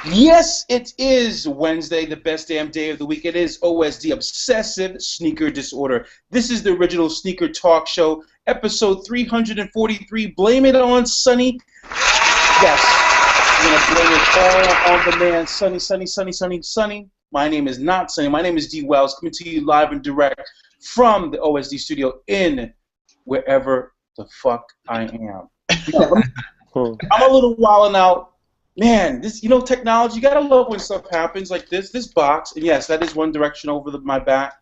Yes, it is Wednesday, the best damn day of the week. It is OSD, Obsessive Sneaker Disorder. This is the original sneaker talk show, episode 343. Blame it on Sonny. Yes, we're going to blame it all on the man, Sonny. My name is not Sonny. My name is D. Wells, coming to you live and direct from the OSD studio in wherever the fuck I am. I'm a little wilding out. Man, this, technology, you gotta love when stuff happens like this. This box, and yes, that is One Direction over my back.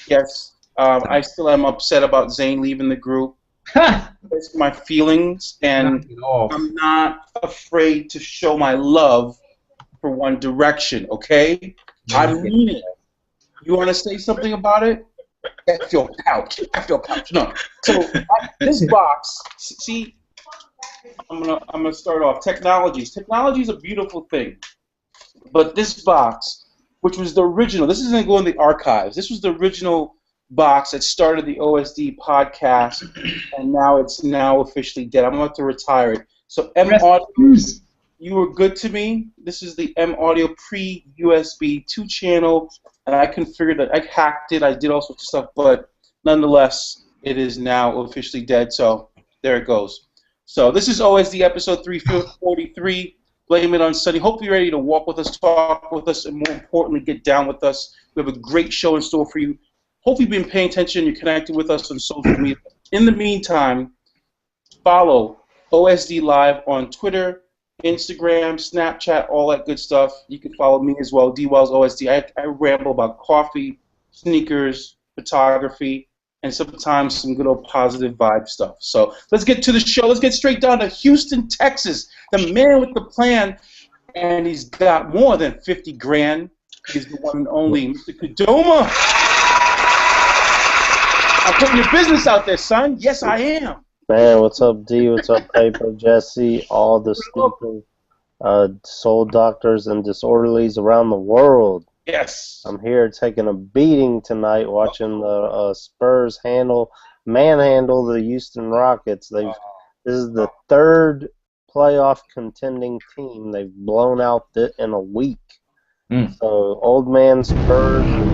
Yes, I still am upset about Zayn leaving the group. It's my feelings, and I'm not afraid to show my love for One Direction, okay? I mean it. You want to say something about it? F your pouch. No. So, this box, see, I'm gonna start off. Technology. Technology is a beautiful thing, but this box, which was the original, this isn't going to the archives. This was the original box that started the OSD podcast, and now it's officially dead. I'm about to retire it. So M Audio, you were good to me. This is the M Audio pre-USB 2-channel, and I configured it. I hacked it. I did all sorts of stuff, but nonetheless, it is now officially dead. So there it goes. So this is OSD episode 343. Blame it on Sonny. Hope you're ready to walk with us, talk with us, and more importantly, get down with us. We have a great show in store for you. Hope you've been paying attention. You're connected with us on social media. In the meantime, follow OSD Live on Twitter, Instagram, Snapchat, all that good stuff. You can follow me as well, D Wells OSD. I ramble about coffee, sneakers, photography, and sometimes some good old positive vibe stuff. So let's get to the show. Let's get straight down to Houston, Texas. The man with the plan, and he's got more than 50 grand. He's the one and only Mr. Kadoma. I'm putting your business out there, son. Yes, I am. Man, what's up, D? What's up, Paper, Jesse, all the sneaker, Sole Doctors and Disorderlies around the world. Yes. I'm here taking a beating tonight watching the Spurs manhandle the Houston Rockets. This is the third playoff contending team they've blown out in a week. So old man Spurs and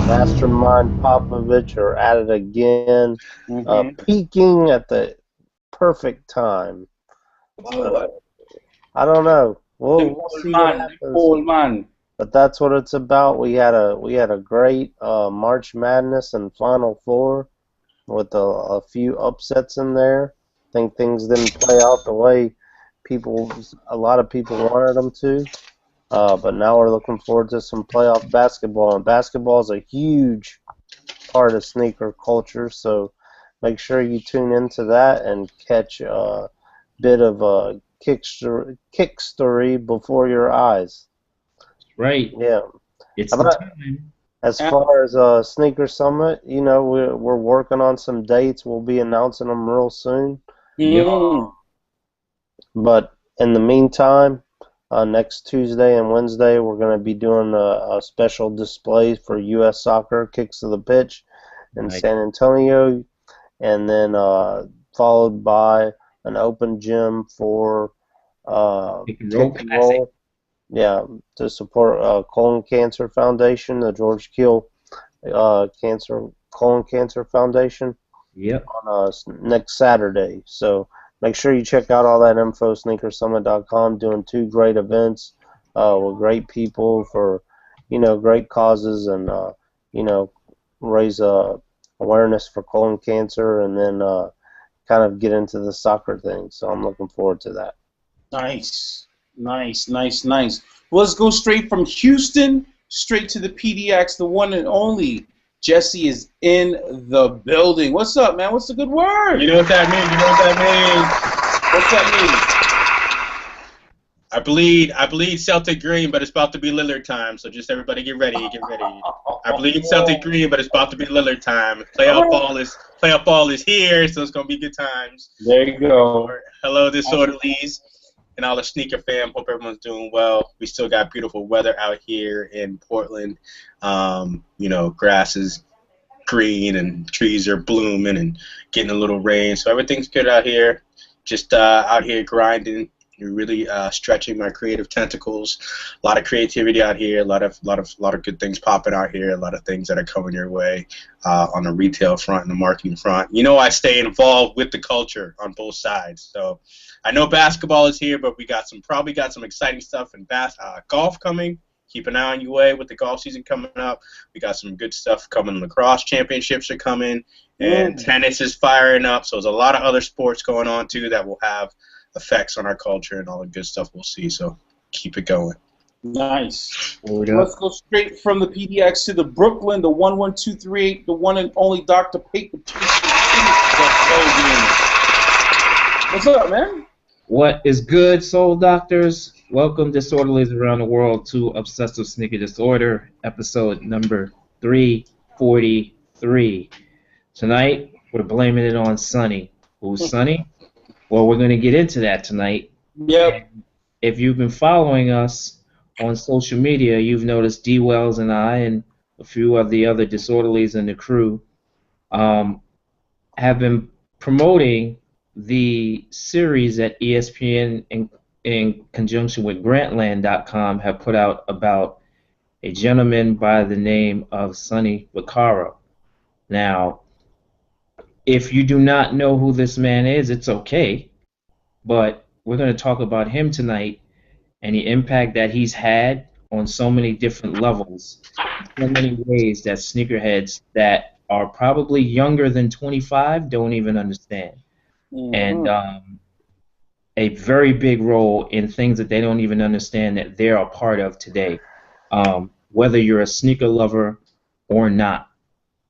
Mastermind Popovich are at it again, peaking at the perfect time. I don't know. We'll see what happens. But that's what it's about. We had a great March Madness and Final Four with a few upsets in there. I think things didn't play out the way a lot of people wanted them to. But now we're looking forward to some playoff basketball. And basketball is a huge part of sneaker culture, so make sure you tune into that and catch a bit of a kick story before your eyes. Right. Yeah. It's the time. As far as Sneaker Summit, we're working on some dates. We'll be announcing them real soon. Yeah. But in the meantime, next Tuesday and Wednesday, we're going to be doing a special display for U.S. Soccer, Kicks to the Pitch, in San Antonio, and then followed by an open gym for Kick and Roll. Yeah, to support Colon Cancer Foundation, the George Keel Colon Cancer Foundation. Yep. On next Saturday. So make sure you check out all that info, sneakersummit.com. Doing 2 great events with great people for great causes, and raise awareness for colon cancer, and then kind of get into the soccer thing. So I'm looking forward to that. Nice. Well, let's go straight from Houston, straight to the PDX, the one and only. Jesse is in the building. What's up, man? What's the good word? You know what that means. What's that mean? I bleed Celtic green, but it's about to be Lillard time. So just everybody get ready. I bleed Celtic green, but it's about to be Lillard time. Playoff ball is here, so it's gonna be good times. There you go. Hello, Disorderlies. And all the sneaker fam, hope everyone's doing well. We still got beautiful weather out here in Portland. Grass is green and trees are blooming and getting a little rain. So everything's good out here. Just out here grinding, You're really stretching my creative tentacles. A lot of creativity out here. A lot of good things popping out here. A lot of things that are coming your way on the retail front and the marketing front. You know, I stay involved with the culture on both sides. So I know basketball is here, but we probably got some exciting stuff in golf coming. Keep an eye on UA with the golf season coming up. We got some good stuff coming. Lacrosse championships are coming, and tennis is firing up. So there's a lot of other sports going on too that will have effects on our culture and all the good stuff we'll see. So keep it going. Nice. Let's go straight from the PDX to the Brooklyn, the 11238, the one and only Dr. Peyton. What's up, man? What is good, Soul Doctors? Welcome, Disorderlies around the world, to Obsessive Sneaker Disorder, episode number 343. Tonight, we're blaming it on Sonny. Who's Sonny? Well, we're going to get into that tonight. Yep. And if you've been following us on social media, you've noticed D. Wells and I and a few of the other Disorderlies in the crew have been promoting the series that ESPN in conjunction with Grantland.com have put out about a gentleman by the name of Sonny Vaccaro. Now, if you do not know who this man is, it's okay, but we're going to talk about him tonight and the impact that he's had on so many different levels, so many ways that sneakerheads that are probably younger than 25 don't even understand. And a very big role in things that they don't even understand that they're a part of today, whether you're a sneaker lover or not.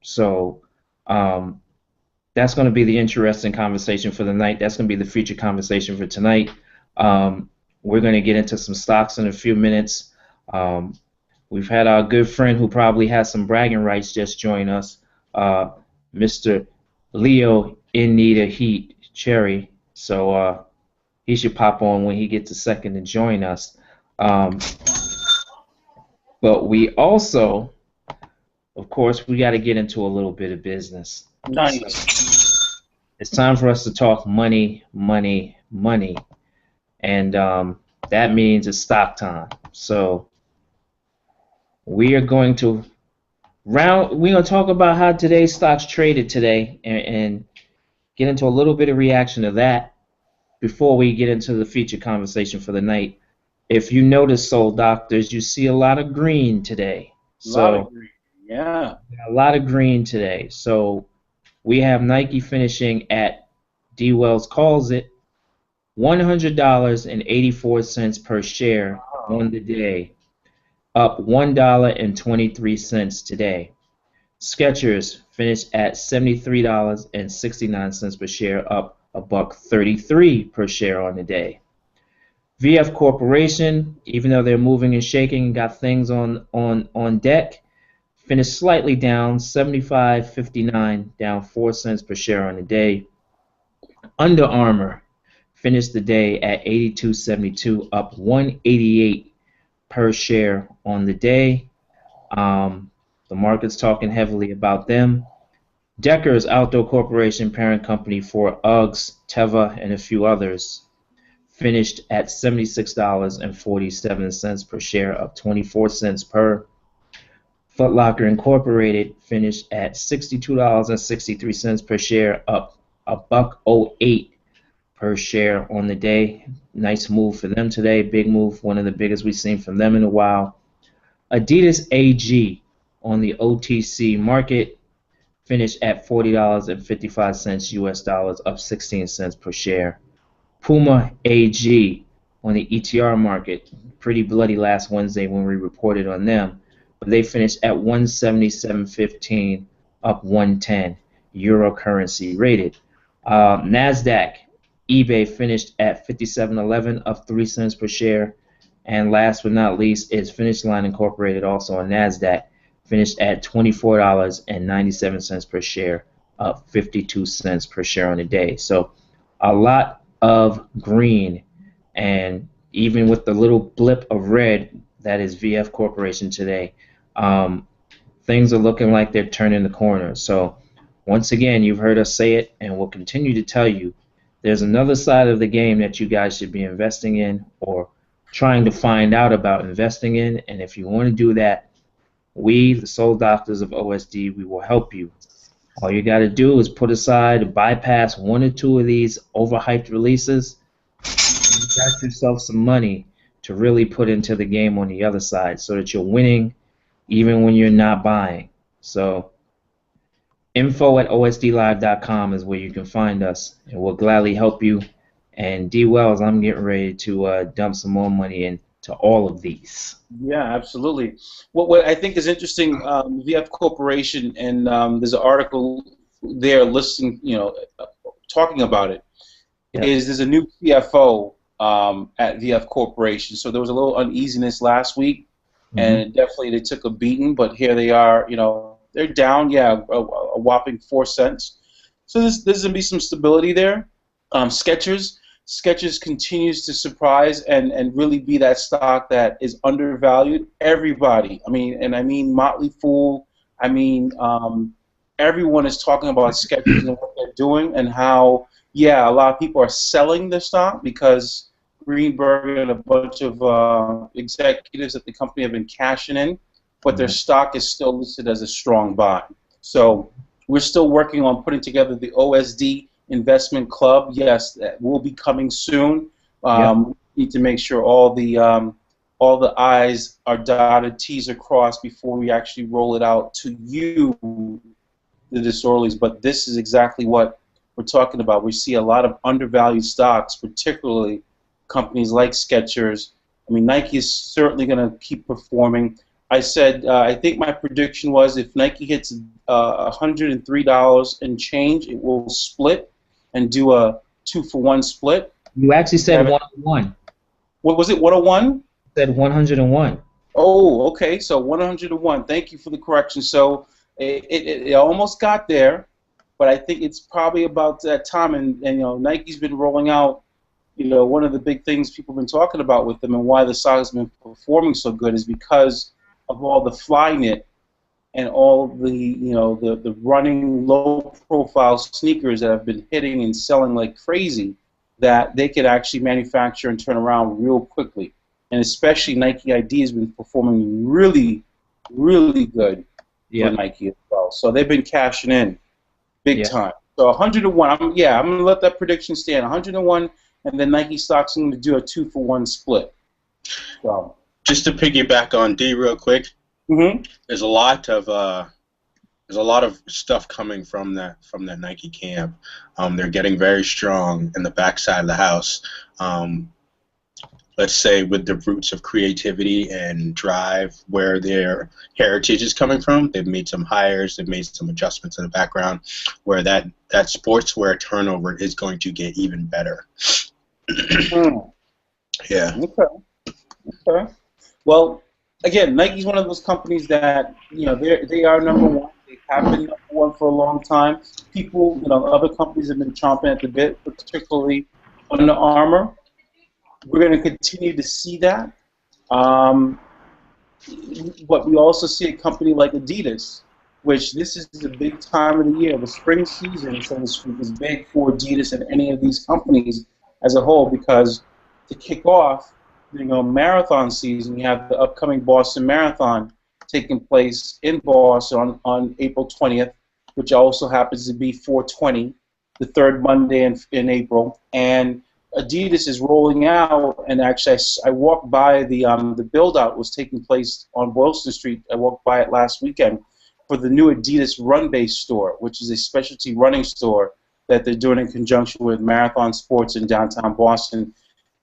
So that's going to be the interesting conversation for the night. That's going to be the feature conversation for tonight. We're going to get into some stocks in a few minutes. We've had our good friend who probably has some bragging rights just join us, Mr. Leo in need of heat, Cherry. So he should pop on when he gets a second to join us. But we also, of course, we got to get into a little bit of business. Nice. So it's time for us to talk money, money, money. And that means it's stock time. So we are going to talk about how today's stocks traded today and get into a little bit of reaction to that before we get into the feature conversation for the night. If you notice, Soul Doctors, you see a lot of green today. A lot of green. Yeah. A lot of green today. So we have Nike finishing at, D. Wells calls it, $100.84 per share on the day, up $1.23 today. Skechers finished at $73.69 per share, up $1.33 per share on the day. VF Corporation, even though they're moving and shaking and got things on deck, finished slightly down, $75.59, down 4 cents per share on the day. Under Armour finished the day at $82.72, up $1.88 per share on the day. The market's talking heavily about them. Deckers Outdoor Corporation, parent company for Uggs, Teva, and a few others, finished at $76.47 per share, up 24 cents per. Foot Locker Incorporated finished at $62.63 per share, up $1.08 per share on the day. Nice move for them today, big move, one of the biggest we've seen from them in a while. Adidas AG on the OTC market finished at $40.55 US dollars, up 16 cents per share. Puma AG on the ETR market, pretty bloody last Wednesday when we reported on them, but they finished at 177.15, up 110, euro currency rated. NASDAQ, eBay finished at 57.11, up 3 cents per share. And last but not least is Finish Line Incorporated, also on NASDAQ, finished at $24.97 per share, up 52 cents per share on the day. So a lot of green, and even with the little blip of red that is VF Corporation today, things are looking like they're turning the corner. So once again, you've heard us say it, and we'll continue to tell you there's another side of the game that you guys should be investing in or trying to find out about investing in. And if you want to do that, we, the Sole Doctors of OSD, we will help you. All you got to do is put aside, bypass one or two of these overhyped releases, and you got yourself some money to really put into the game on the other side so that you're winning even when you're not buying. So info@osdlive.com is where you can find us, and we'll gladly help you. And D. Wells, I'm getting ready to dump some more money into all of these. Yeah, absolutely. What I think is interesting, VF Corporation, and there's an article there listing, talking about it, is there's a new CFO at VF Corporation. So there was a little uneasiness last week, and definitely they took a beating, but here they are, they're down, a whopping 4 cents. So there's going to be some stability there. Skechers continues to surprise and really be that stock that is undervalued. Everybody, I mean Motley Fool, everyone is talking about Skechers and what they're doing and how, a lot of people are selling the stock because Greenberg and a bunch of executives at the company have been cashing in, but their stock is still listed as a strong buy. So we're still working on putting together the OSD Investment Club. Yes, that will be coming soon. We need to make sure all the I's are dotted, T's are crossed before we actually roll it out to you, the Disorderlies. But this is exactly what we're talking about. We see a lot of undervalued stocks, particularly companies like Skechers. Nike is certainly going to keep performing. I said, I think my prediction was if Nike hits $103 and change, it will split and do a 2-for-1 split. You actually said 101. What was it, 101? Said 101. Oh, okay, so 101. Thank you for the correction. So it almost got there, but I think it's probably about that time. And Nike's been rolling out, one of the big things people have been talking about with them and why the stock has been performing so good is because of all the Flyknit and all the running low-profile sneakers that have been hitting and selling like crazy, that they could actually manufacture and turn around real quickly. And especially Nike ID has been performing really, really good for Nike as well. So they've been cashing in big time. So 101, I'm going to let that prediction stand. 101, and then Nike stock's going to do a 2-for-1 split. So. Just to piggyback on D real quick, there's a lot of stuff coming from that Nike camp. They're getting very strong in the backside of the house. Let's say with the roots of creativity and drive, where their heritage is coming from. They've made some hires, they've made some adjustments in the background, where that sportswear turnover is going to get even better. Yeah. Okay. Well, again, Nike's one of those companies that, they are number one. They have been number one for a long time. People, other companies have been chomping at the bit, particularly Under Armour. We're going to continue to see that. But we also see a company like Adidas, which this is the big time of the year. The spring season, so to speak, is big for Adidas and any of these companies as a whole, because to kick off, marathon season, you have the upcoming Boston Marathon taking place in Boston on April 20th, which also happens to be 4/20, the third Monday in April. And Adidas is rolling out, and actually I walked by the build-out was taking place on Boylston Street. I walked by it last weekend for the new Adidas Run Base store, which is a specialty running store that they're doing in conjunction with Marathon Sports in downtown Boston,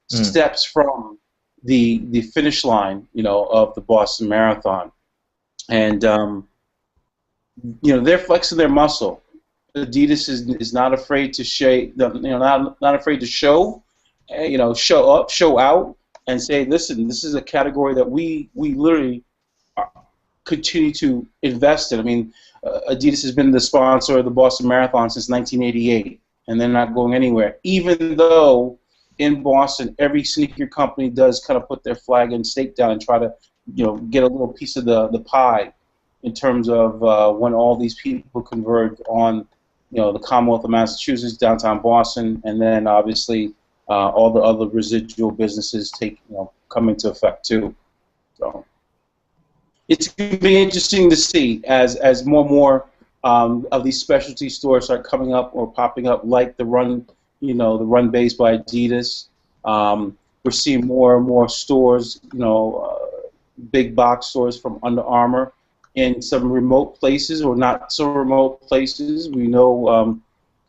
steps from the finish line, of the Boston Marathon, and they're flexing their muscle. Adidas is not afraid to not afraid to show, show up, show out, and say, listen, this is a category that we literally continue to invest in. Adidas has been the sponsor of the Boston Marathon since 1988, and they're not going anywhere, even though in Boston, every sneaker company does kind of put their flag and stake down and try to, get a little piece of the pie in terms of when all these people converge on the Commonwealth of Massachusetts, downtown Boston, and then obviously all the other residual businesses come into effect too. So it's going to be interesting to see as more and more of these specialty stores start coming up or popping up, like the Run, the Run Base by Adidas. We're seeing more and more stores, big box stores from Under Armour in some remote places or not so remote places. We know,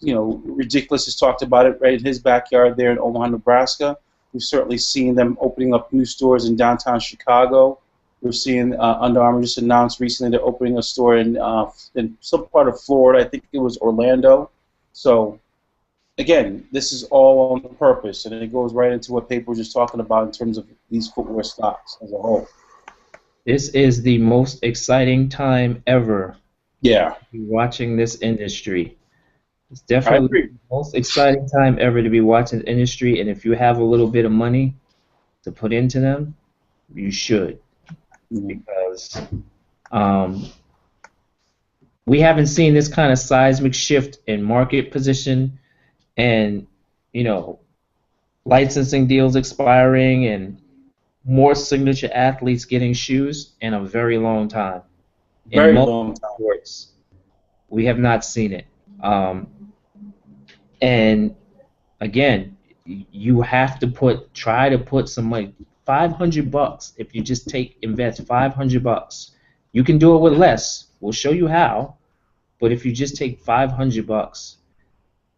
Ridiculous has talked about it right in his backyard there in Omaha, Nebraska. We've certainly seen them opening up new stores in downtown Chicago. We're seeing Under Armour just announced recently they're opening a store in some part of Florida. I think it was Orlando. So, again, this is all on purpose, and it goes right into what Paper was just talking about in terms of these footwear stocks as a whole. This is the most exciting time ever. Yeah. Watching this industry. It's definitely the most exciting time ever to be watching the industry, and if you have a little bit of money to put into them, you should. Because we haven't seen this kind of seismic shift in market position and, licensing deals expiring and more signature athletes getting shoes in a very long time. Very long time. Sports, we have not seen it. And again, you have to try to put some money. $500. If you just invest $500, you can do it with less. We'll show you how. But if you just take $500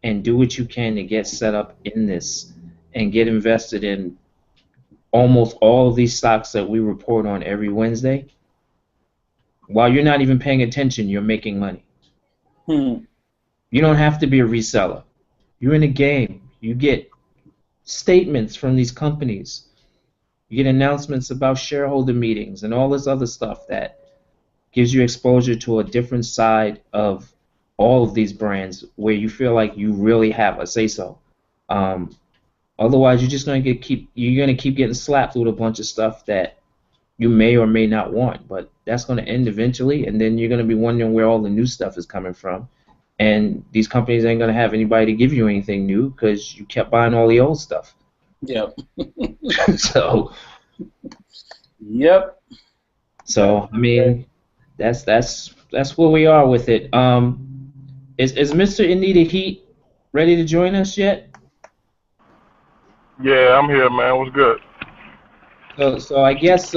and do what you can to get set up in this and get invested in almost all of these stocks that we report on every Wednesday, while you're not even paying attention, you're making money. You don't have to be a reseller. You're in a game. You get statements from these companies. You get announcements about shareholder meetings and all this other stuff that gives you exposure to a different side of all of these brands where you feel like you really have a say-so. Otherwise, you're just going to keep getting slapped with a bunch of stuff that you may or may not want, but that's going to end eventually, and then you're going to be wondering where all the new stuff is coming from. And these companies ain't going to have anybody to give you anything new because you kept buying all the old stuff. Yep. So. Yep. So I mean, that's where we are with it. Is Mr. Anita Heat ready to join us yet? Yeah, I'm here, man. What's good? So I guess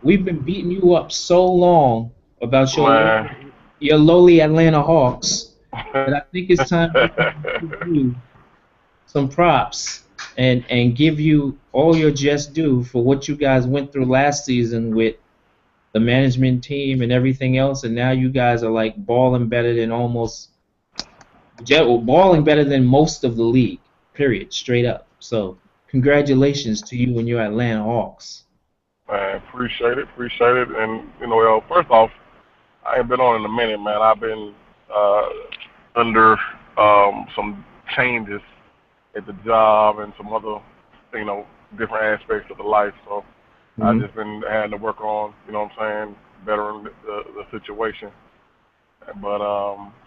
we've been beating you up so long about your lowly Atlanta Hawks that I think it's time to give you some props and give you all your just due for what you guys went through last season with the management team and everything else, and now you guys are like balling better than most of the league, period, straight up. So congratulations to you and your Atlanta Hawks. Man, appreciate it. And, first off, I ain't been on in a minute, man. I've been under some changes at the job and some other, different aspects of the life. So I've just been having to work on, bettering the situation. But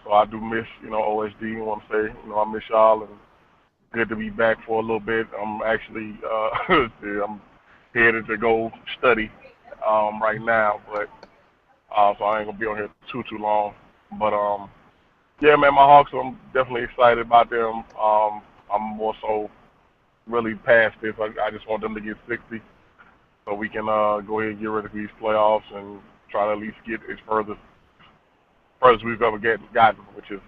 so I do miss, OSD. I want to say, I miss y'all, and good to be back for a little bit. I'm actually I'm headed to go study right now, but so I ain't gonna be on here too long. But yeah, man, my Hawks, I'm definitely excited about them. I'm more so really past this. I just want them to get 60 so we can go ahead and get ready for these playoffs and try to at least get as furthest we've ever gotten, which is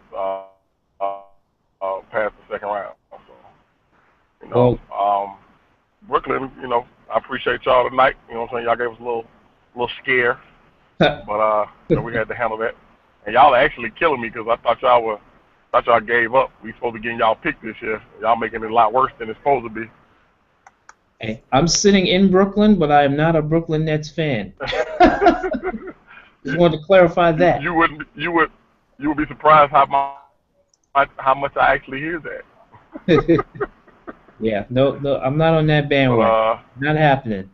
past the second round. So, Brooklyn, I appreciate y'all tonight. Y'all gave us a little scare, but we had to handle that. And y'all are actually killing me because I thought y'all gave up. We supposed to get y'all picked this year. Y'all making it a lot worse than it's supposed to be. Hey, I'm sitting in Brooklyn, but I am not a Brooklyn Nets fan. Just wanted to clarify that. You would be surprised how much I actually hear that. Yeah, no, I'm not on that bandwagon. Not happening.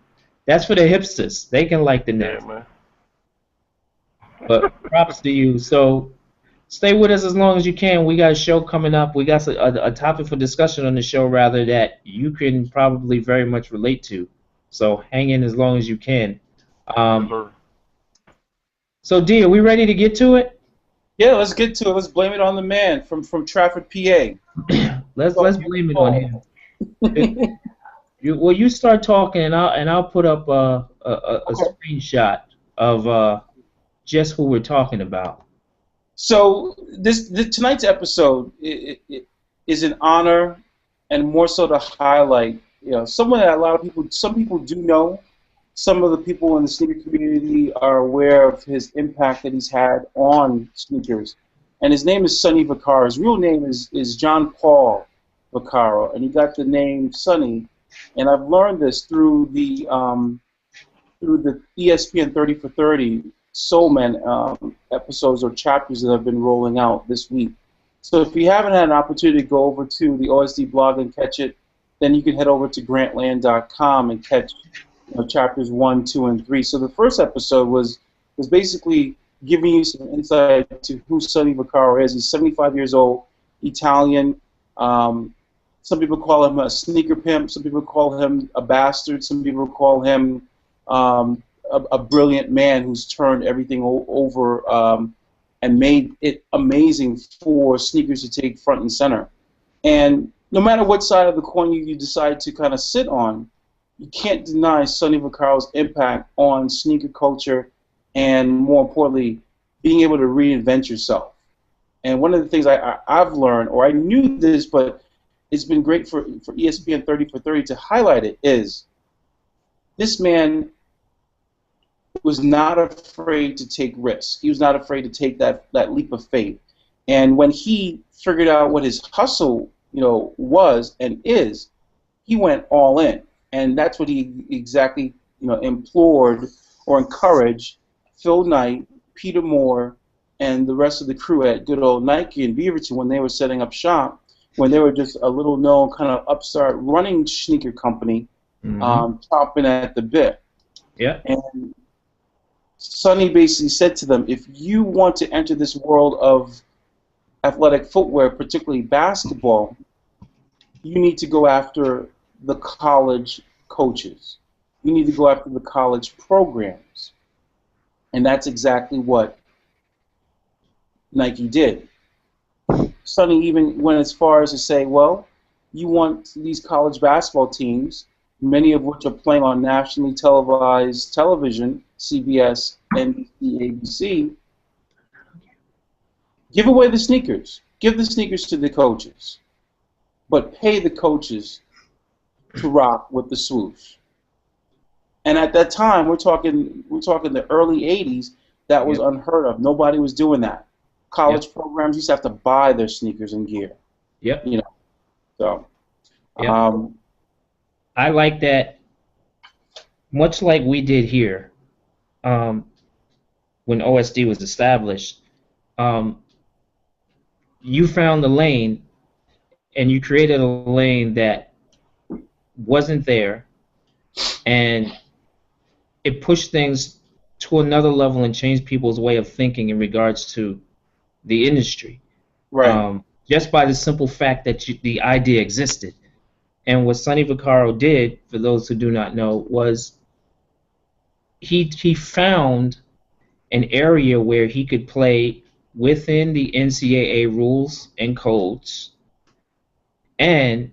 That's for the hipsters. They can like the Nets. Yeah, man. But props to you. So Stay with us as long as you can. We got a show coming up. We got a topic for discussion on the show, rather, that you can probably very much relate to. So hang in as long as you can. Yes, sir. So, D, are we ready to get to it? Yeah, let's get to it. Let's blame it on the man from Trafford, PA. Let's blame it on him. You start talking, and I'll put up a screenshot of just who we're talking about. So tonight's episode is an honor, and more so to highlight, someone that a lot of people, some people do know. Some of the people in the sneaker community are aware of his impact that he's had on sneakers. And his name is Sonny Vaccaro. His real name is John Paul Vaccaro, and he got the name Sonny. And I've learned this through the ESPN 30 for 30 Soul Men episodes or chapters that have been rolling out this week. So if you haven't had an opportunity to go over to the OSD blog and catch it, then you can head over to grantland.com and catch chapters 1, 2, and 3. So the first episode was basically giving you some insight to who Sonny Vaccaro is. He's 75 years old, Italian. Some people call him a sneaker pimp. Some people call him a bastard. Some people call him a brilliant man who's turned everything over and made it amazing for sneakers to take front and center. And no matter what side of the coin you decide to kind of sit on, you can't deny Sonny Vaccaro's impact on sneaker culture and, more importantly, being able to reinvent yourself. And one of the things I've learned, or I knew this, but it's been great for ESPN 30 for 30 to highlight it, is this man was not afraid to take risks. He was not afraid to take that leap of faith. And when he figured out what his hustle, was and is, he went all in. And that's what he exactly, implored or encouraged Phil Knight, Peter Moore, and the rest of the crew at good old Nike in Beaverton when they were setting up shop, when they were just a little-known kind of upstart running sneaker company, chomping at the bit. Yeah. And Sonny basically said to them, if you want to enter this world of athletic footwear, particularly basketball, you need to go after the college coaches. You need to go after the college programs. And that's exactly what Nike did. Sonny even went as far as to say, well, you want these college basketball teams, many of which are playing on nationally televised television, CBS, NBC, ABC, give away the sneakers. Give the sneakers to the coaches. But pay the coaches to rock with the swoosh. And at that time, we're talking the early 80s, that was unheard of. Nobody was doing that. College programs used to have to buy their sneakers and gear. Yep. So I like that, much like we did here when OSD was established. You found the lane, and you created a lane that wasn't there, and it pushed things to another level and changed people's way of thinking in regards to the industry. Right. Just by the simple fact that the idea existed. And what Sonny Vaccaro did, for those who do not know, was he found an area where he could play within the NCAA rules and codes, and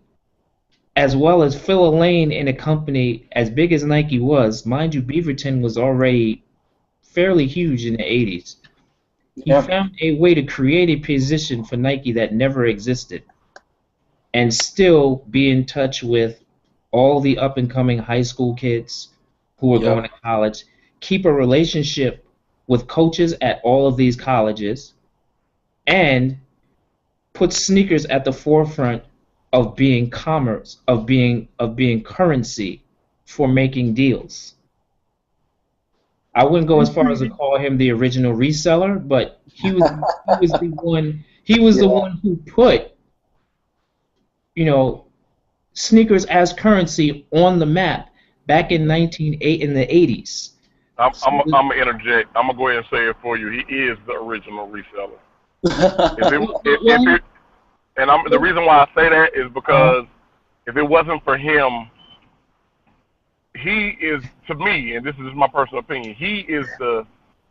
as well as fill a lane in a company as big as Nike was. Mind you, Beaverton was already fairly huge in the 80s. He found a way to create a position for Nike that never existed and still be in touch with all the up-and-coming high school kids who are going to college, keep a relationship with coaches at all of these colleges, and put sneakers at the forefront of being commerce, of being currency for making deals. I wouldn't go as far as to call him the original reseller, but he was the one. He was the one who put, sneakers as currency on the map back in the 80s. I'm gonna interject. I'm gonna go ahead and say it for you. He is the original reseller. The reason why I say that is because if it wasn't for him, he is, to me, and this is my personal opinion, he is the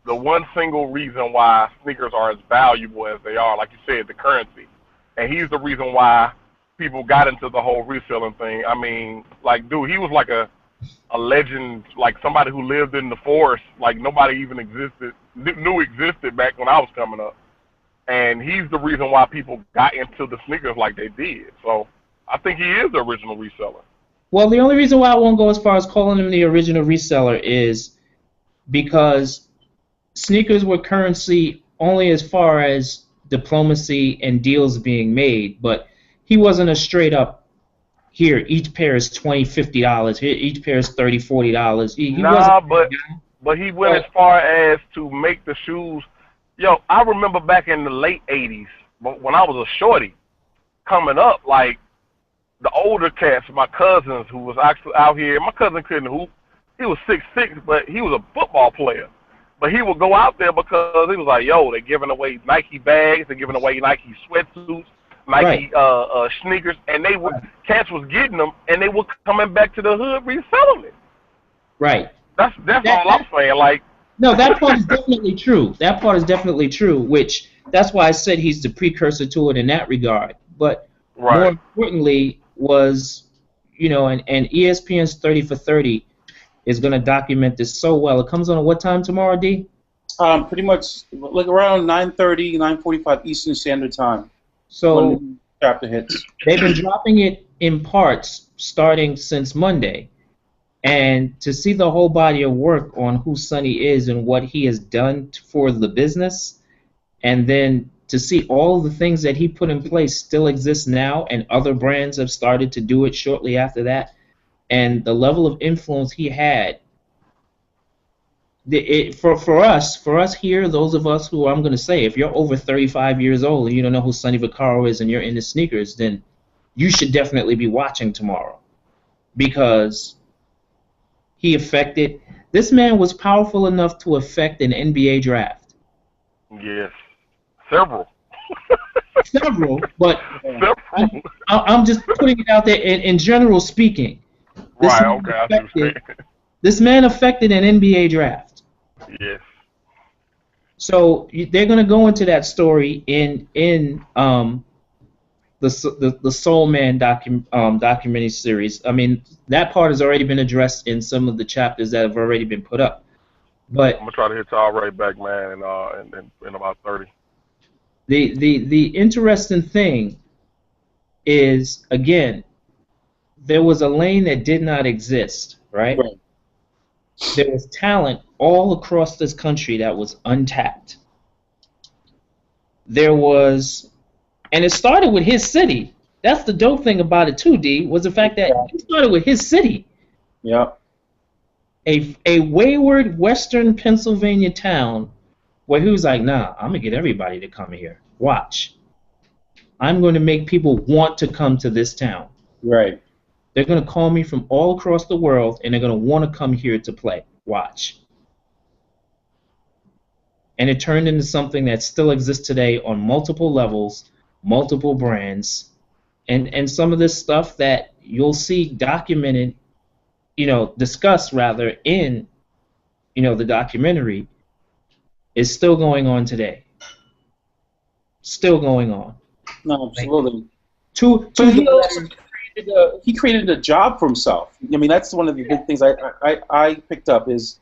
one single reason why sneakers are as valuable as they are. Like you said, the currency, and he's the reason why people got into the whole reselling thing. I mean, like, dude, he was like a legend, like somebody who lived in the forest, like nobody even knew existed back when I was coming up. And he's the reason why people got into the sneakers like they did. So I think he is the original reseller. Well, the only reason why I won't go as far as calling him the original reseller is because sneakers were currency only as far as diplomacy and deals being made, but he wasn't a straight up, here, each pair is $20, $50, here, each pair is $30, $40. But he went as far as to make the shoes. Yo, I remember back in the late 80s, when I was a shorty, coming up, like, the older cats, my cousins who was actually out here, my cousin couldn't hoop. He was 6'6", but he was a football player. But he would go out there because he was like, yo, they're giving away Nike bags, they're giving away Nike sweatsuits, Nike sneakers, and cats was getting them, and they were coming back to the hood reselling it. Right. That's all I'm saying. Like, no, that part is definitely true. That part is definitely true, which that's why I said he's the precursor to it in that regard. But more importantly was, and ESPN's 30 for 30 is going to document this so well. It comes on at what time tomorrow, D? Pretty much like around 9:30, 9:45 Eastern Standard Time. So when the chapter hits. They've been dropping it in parts starting since Monday. And to see the whole body of work on who Sonny is and what he has done for the business, and then to see all the things that he put in place still exist now, and other brands have started to do it shortly after that, and the level of influence he had, for us here, those of us who, I'm going to say, if you're over 35 years old and you don't know who Sonny Vaccaro is and you're into sneakers, then you should definitely be watching tomorrow, because this man was powerful enough to affect an NBA draft. Yes. Several, but I'm just putting it out there in general speaking. This man affected an NBA draft. Yes. So they're going to go into that story in the Soul Man documentary series. I mean, that part has already been addressed in some of the chapters that have already been put up. But I'm gonna try to hit y'all right back, man, in about 30. The interesting thing is, again, there was a lane that did not exist, right? There was talent all across this country that was untapped. There was, and it started with his city. That's the dope thing about it too, D, was the fact that it started with his city. Yeah. A wayward western Pennsylvania town where he was like, nah, I'm going to get everybody to come here. Watch. I'm going to make people want to come to this town. Right. They're going to call me from all across the world, and they're going to want to come here to play. Watch. And it turned into something that still exists today on multiple levels, multiple brands, and some of this stuff that you'll see documented, discussed rather in, the documentary, is still going on today. Still going on. No, absolutely. He created a job for himself. I mean, that's one of the big things I picked up is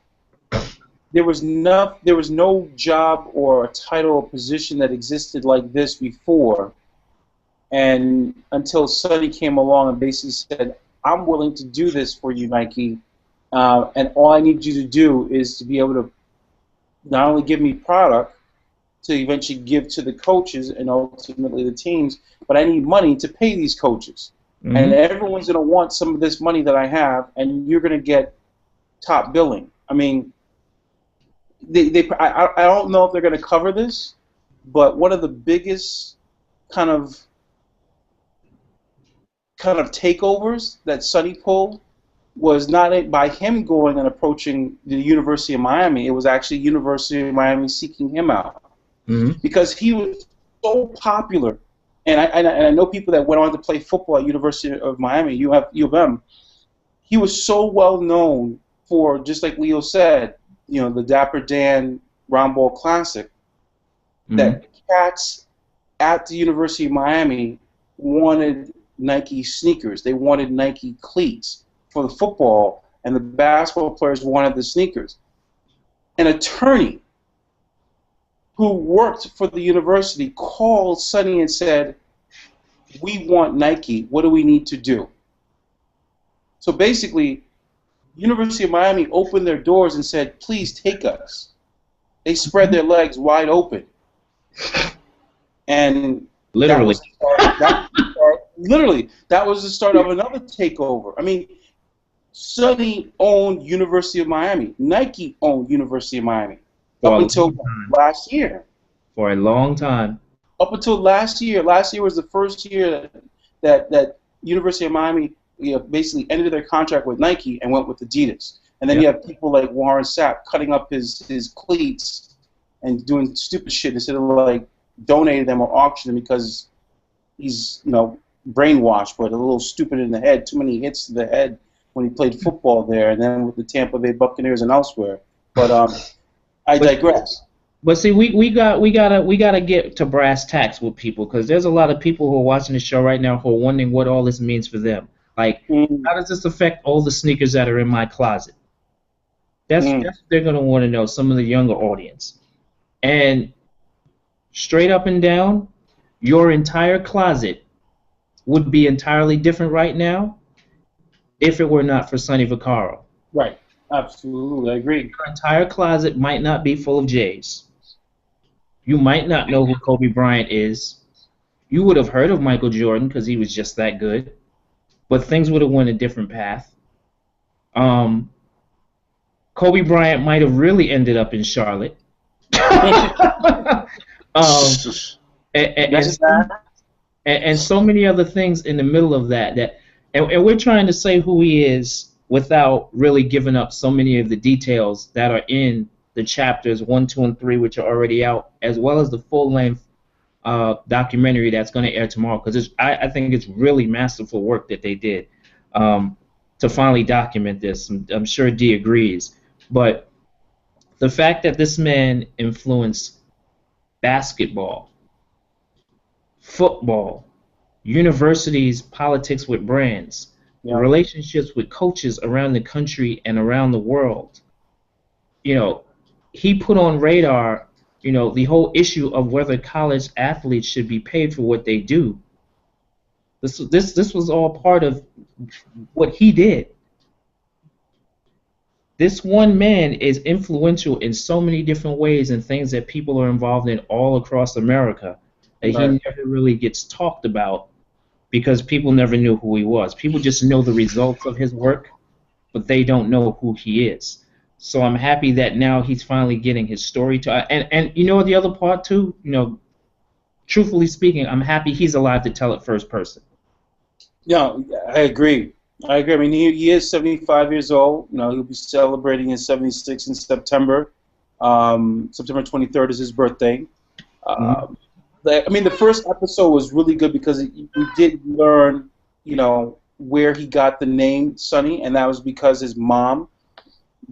there was no job or a title or position that existed like this before, and until Sonny came along and basically said, I'm willing to do this for you, Nike, and all I need you to do is to be able to not only give me product to eventually give to the coaches and ultimately the teams, but I need money to pay these coaches. Mm-hmm. And everyone's going to want some of this money that I have, and you're going to get top billing. I mean, I don't know if they're going to cover this, but one of the biggest kind of takeovers that Sonny pulled was not by him going and approaching the University of Miami. It was actually University of Miami seeking him out. Mm-hmm. Because he was so popular. And I know people that went on to play football at University of Miami, U of M. He was so well known for, just like Leo said, the Dapper Dan Round Ball Classic, that cats at the University of Miami wanted Nike sneakers. They wanted Nike cleats for the football, and the basketball players wanted the sneakers. An attorney who worked for the university called Sonny and said, "We want Nike. What do we need to do?" So basically, University of Miami opened their doors and said, "Please take us." They spread their legs wide open. And literally, that was the start of another takeover. I mean, Sonny owned University of Miami. Nike owned University of Miami up until last year. For a long time. Up until last year. Last year was the first year that University of Miami basically ended their contract with Nike and went with Adidas. And then you have people like Warren Sapp cutting up his cleats and doing stupid shit instead of like donating them or auctioning them because he's brainwashed, but a little stupid in the head. Too many hits to the head when he played football there, and then with the Tampa Bay Buccaneers and elsewhere. But I digress. But see, we gotta get to brass tacks with people, because there's a lot of people who are watching the show right now who are wondering what all this means for them. Like, how does this affect all the sneakers that are in my closet? That's what they're gonna want to know. Some of the younger audience, and straight up and down, your entire closet would be entirely different right now if it were not for Sonny Vaccaro. Right. Absolutely, I agree. Your entire closet might not be full of J's. You might not know who Kobe Bryant is. You would have heard of Michael Jordan because he was just that good, but things would have went a different path. Kobe Bryant might have really ended up in Charlotte. And so many other things in the middle of that. And we're trying to say who he is without really giving up so many of the details that are in the chapters 1, 2, and 3, which are already out, as well as the full-length documentary that's going to air tomorrow. Because I think it's really masterful work that they did to finally document this. I'm sure Dee agrees. But the fact that this man influenced basketball, football, universities, politics with brands, relationships with coaches around the country and around the world. He put on radar, the whole issue of whether college athletes should be paid for what they do. This was all part of what he did. This one man is influential in so many different ways and things that people are involved in all across America that he never really gets talked about because people never knew who he was. People just know the results of his work, but they don't know who he is. So I'm happy that now he's finally getting his story to. And the other part too. Truthfully speaking, I'm happy he's alive to tell it first person. Yeah, I agree. I mean, he is 75 years old. He'll be celebrating his 76 in September. September 23rd is his birthday. The first episode was really good because we did learn, where he got the name Sonny, and that was because his mom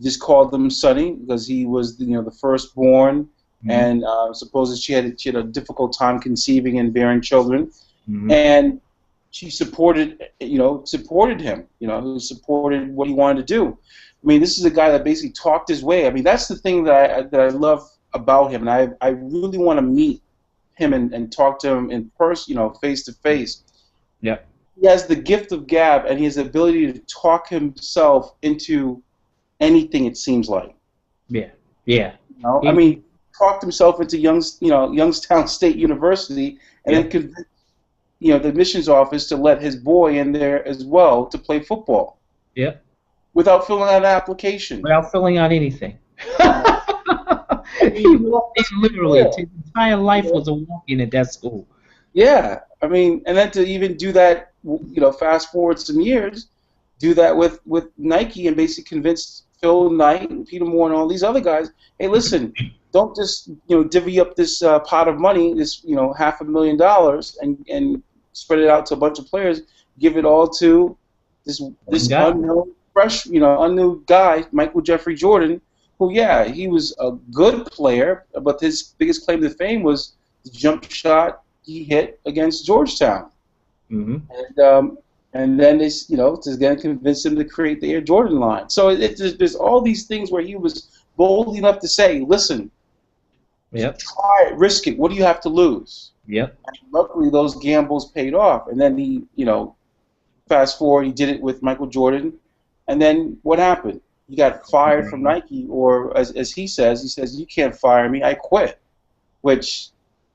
just called him Sonny because he was, the firstborn, and supposedly she had a difficult time conceiving and bearing children, and she supported him, supported what he wanted to do. I mean, this is a guy that basically talked his way. I mean, that's the thing that I love about him, and I really want to meet him and talk to him in person, face to face. Yeah. He has the gift of gab, and he has the ability to talk himself into anything, it seems like. Yeah. Yeah. I mean, talked himself into Youngstown State University, and then convinced the admissions office to let his boy in there as well to play football. Yeah. Without filling out an application. Without filling out anything. He walked in literally. His entire life was a walk-in at that school. Yeah, I mean, and then to even do that, fast forward some years, do that with Nike and basically convince Phil Knight and Peter Moore and all these other guys, hey, listen, don't just divvy up this pot of money, this $500,000, and spread it out to a bunch of players. Give it all to this unknown unknown guy, Michael Jeffrey Jordan, who he was a good player, but his biggest claim to fame was the jump shot he hit against Georgetown. Mm-hmm. And then they, to again convince him to create the Air Jordan line. So there's all these things where he was bold enough to say, listen, try it, risk it. What do you have to lose? Yep. And luckily, those gambles paid off. And then he, fast forward, he did it with Michael Jordan. And then what happened? He got fired from Nike, or as he says, you can't fire me, I quit, which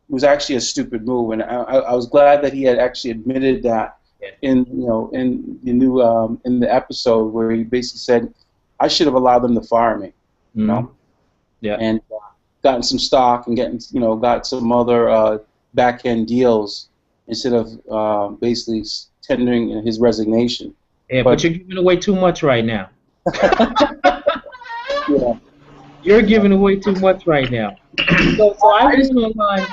was actually a stupid move. And I was glad that he had actually admitted that in the episode where he basically said, I should have allowed them to fire me, and gotten some stock and got some other back end deals instead of basically tendering his resignation. Yeah, but you're giving away too much right now. Yeah. You're giving away too much right now. So I went online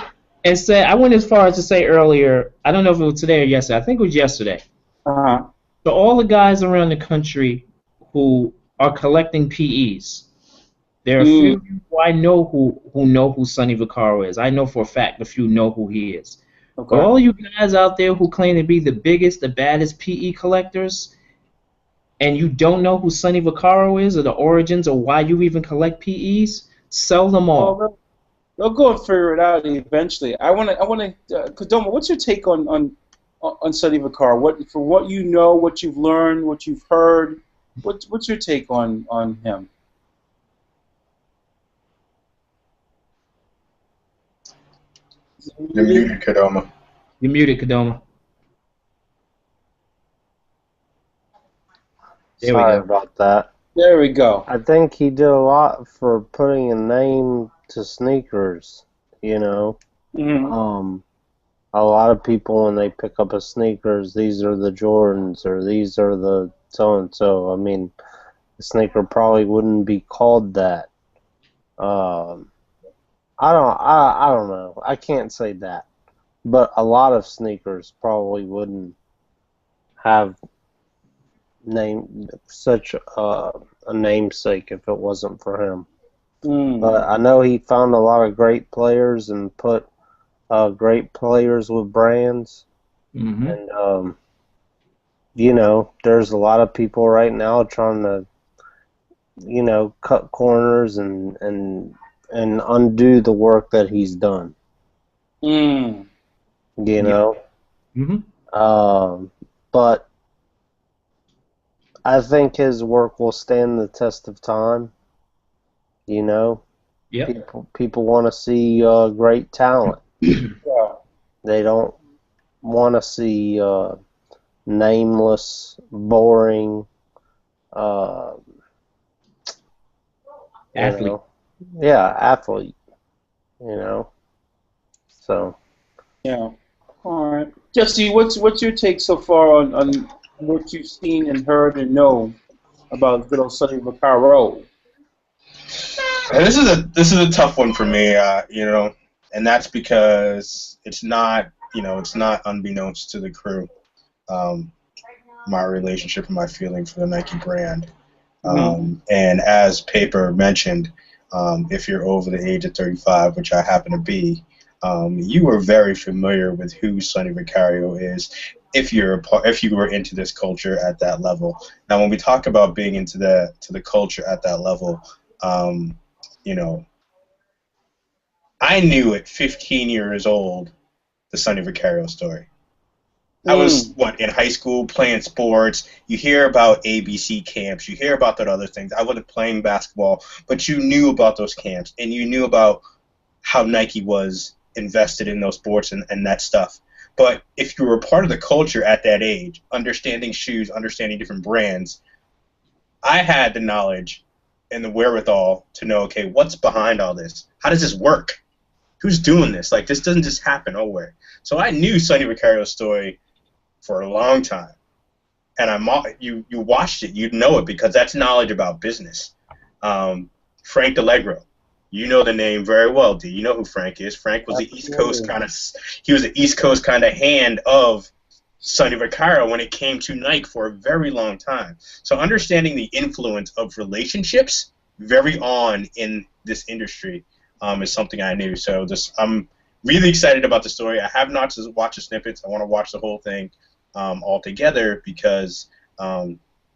and said, I went as far as to say earlier, I don't know if it was today or yesterday, I think it was yesterday. Uh-huh. So all the guys around the country who are collecting PEs, there are a few who I know who know who Sonny Vaccaro is. I know for a fact a few know who he is. Okay. But all you guys out there who claim to be the biggest, the baddest PE collectors, and you don't know who Sonny Vaccaro is or the origins or why you even collect PEs, sell them all. They'll go and figure it out eventually. I want to, Kadoma, what's your take on Sonny Vaccaro? For what you know, what you've learned, what you've heard, what's your take on him? You're muted, Kadoma. You're muted, Kadoma. Sorry about that. There we go. I think he did a lot for putting a name to sneakers, Mm-hmm. A lot of people, when they pick up a sneakers, these are the Jordans or these are the so-and-so. I mean, the sneaker probably wouldn't be called that. I don't know. I can't say that. But a lot of sneakers probably wouldn't have such a namesake if it wasn't for him. But I know he found a lot of great players and put great players with brands. Mm-hmm. And there's a lot of people right now trying to cut corners and undo the work that he's done. Mm-hmm. But I think his work will stand the test of time. Yep. People want to see great talent. They don't want to see nameless, boring athlete. Athlete. So. Yeah. All right, Jesse, what's your take so far on what you've seen and heard and know about good old Sonny Vaccaro? This is a tough one for me, and that's because it's not unbeknownst to the crew, my relationship and my feeling for the Nike brand. And as Paper mentioned, if you're over the age of 35, which I happen to be, you are very familiar with who Sonny Vaccaro is if you were into this culture at that level. Now, when we talk about being into the culture at that level, I knew at 15 years old the Sonny Vaccaro story. I was, in high school playing sports. You hear about ABC camps. You hear about that other things. I wasn't playing basketball, but you knew about those camps, and you knew about how Nike was invested in those sports and that stuff. But if you were a part of the culture at that age, understanding shoes, understanding different brands, I had the knowledge and the wherewithal to know, okay, what's behind all this? How does this work? Who's doing this? Like, this doesn't just happen nowhere. So I knew Sonny Vaccaro's story for a long time. And you watched it, you'd know it because that's knowledge about business. Frank D'Allegro, You know the name very well, D. You know who Frank is. Frank was the East Coast kind of. He was the East Coast kind of hand of Sonny Vaccaro when it came to Nike for a very long time. So understanding the influence of relationships very on in this industry is something I knew. So I'm really excited about the story. I have not watched the snippets. I want to watch the whole thing all together because,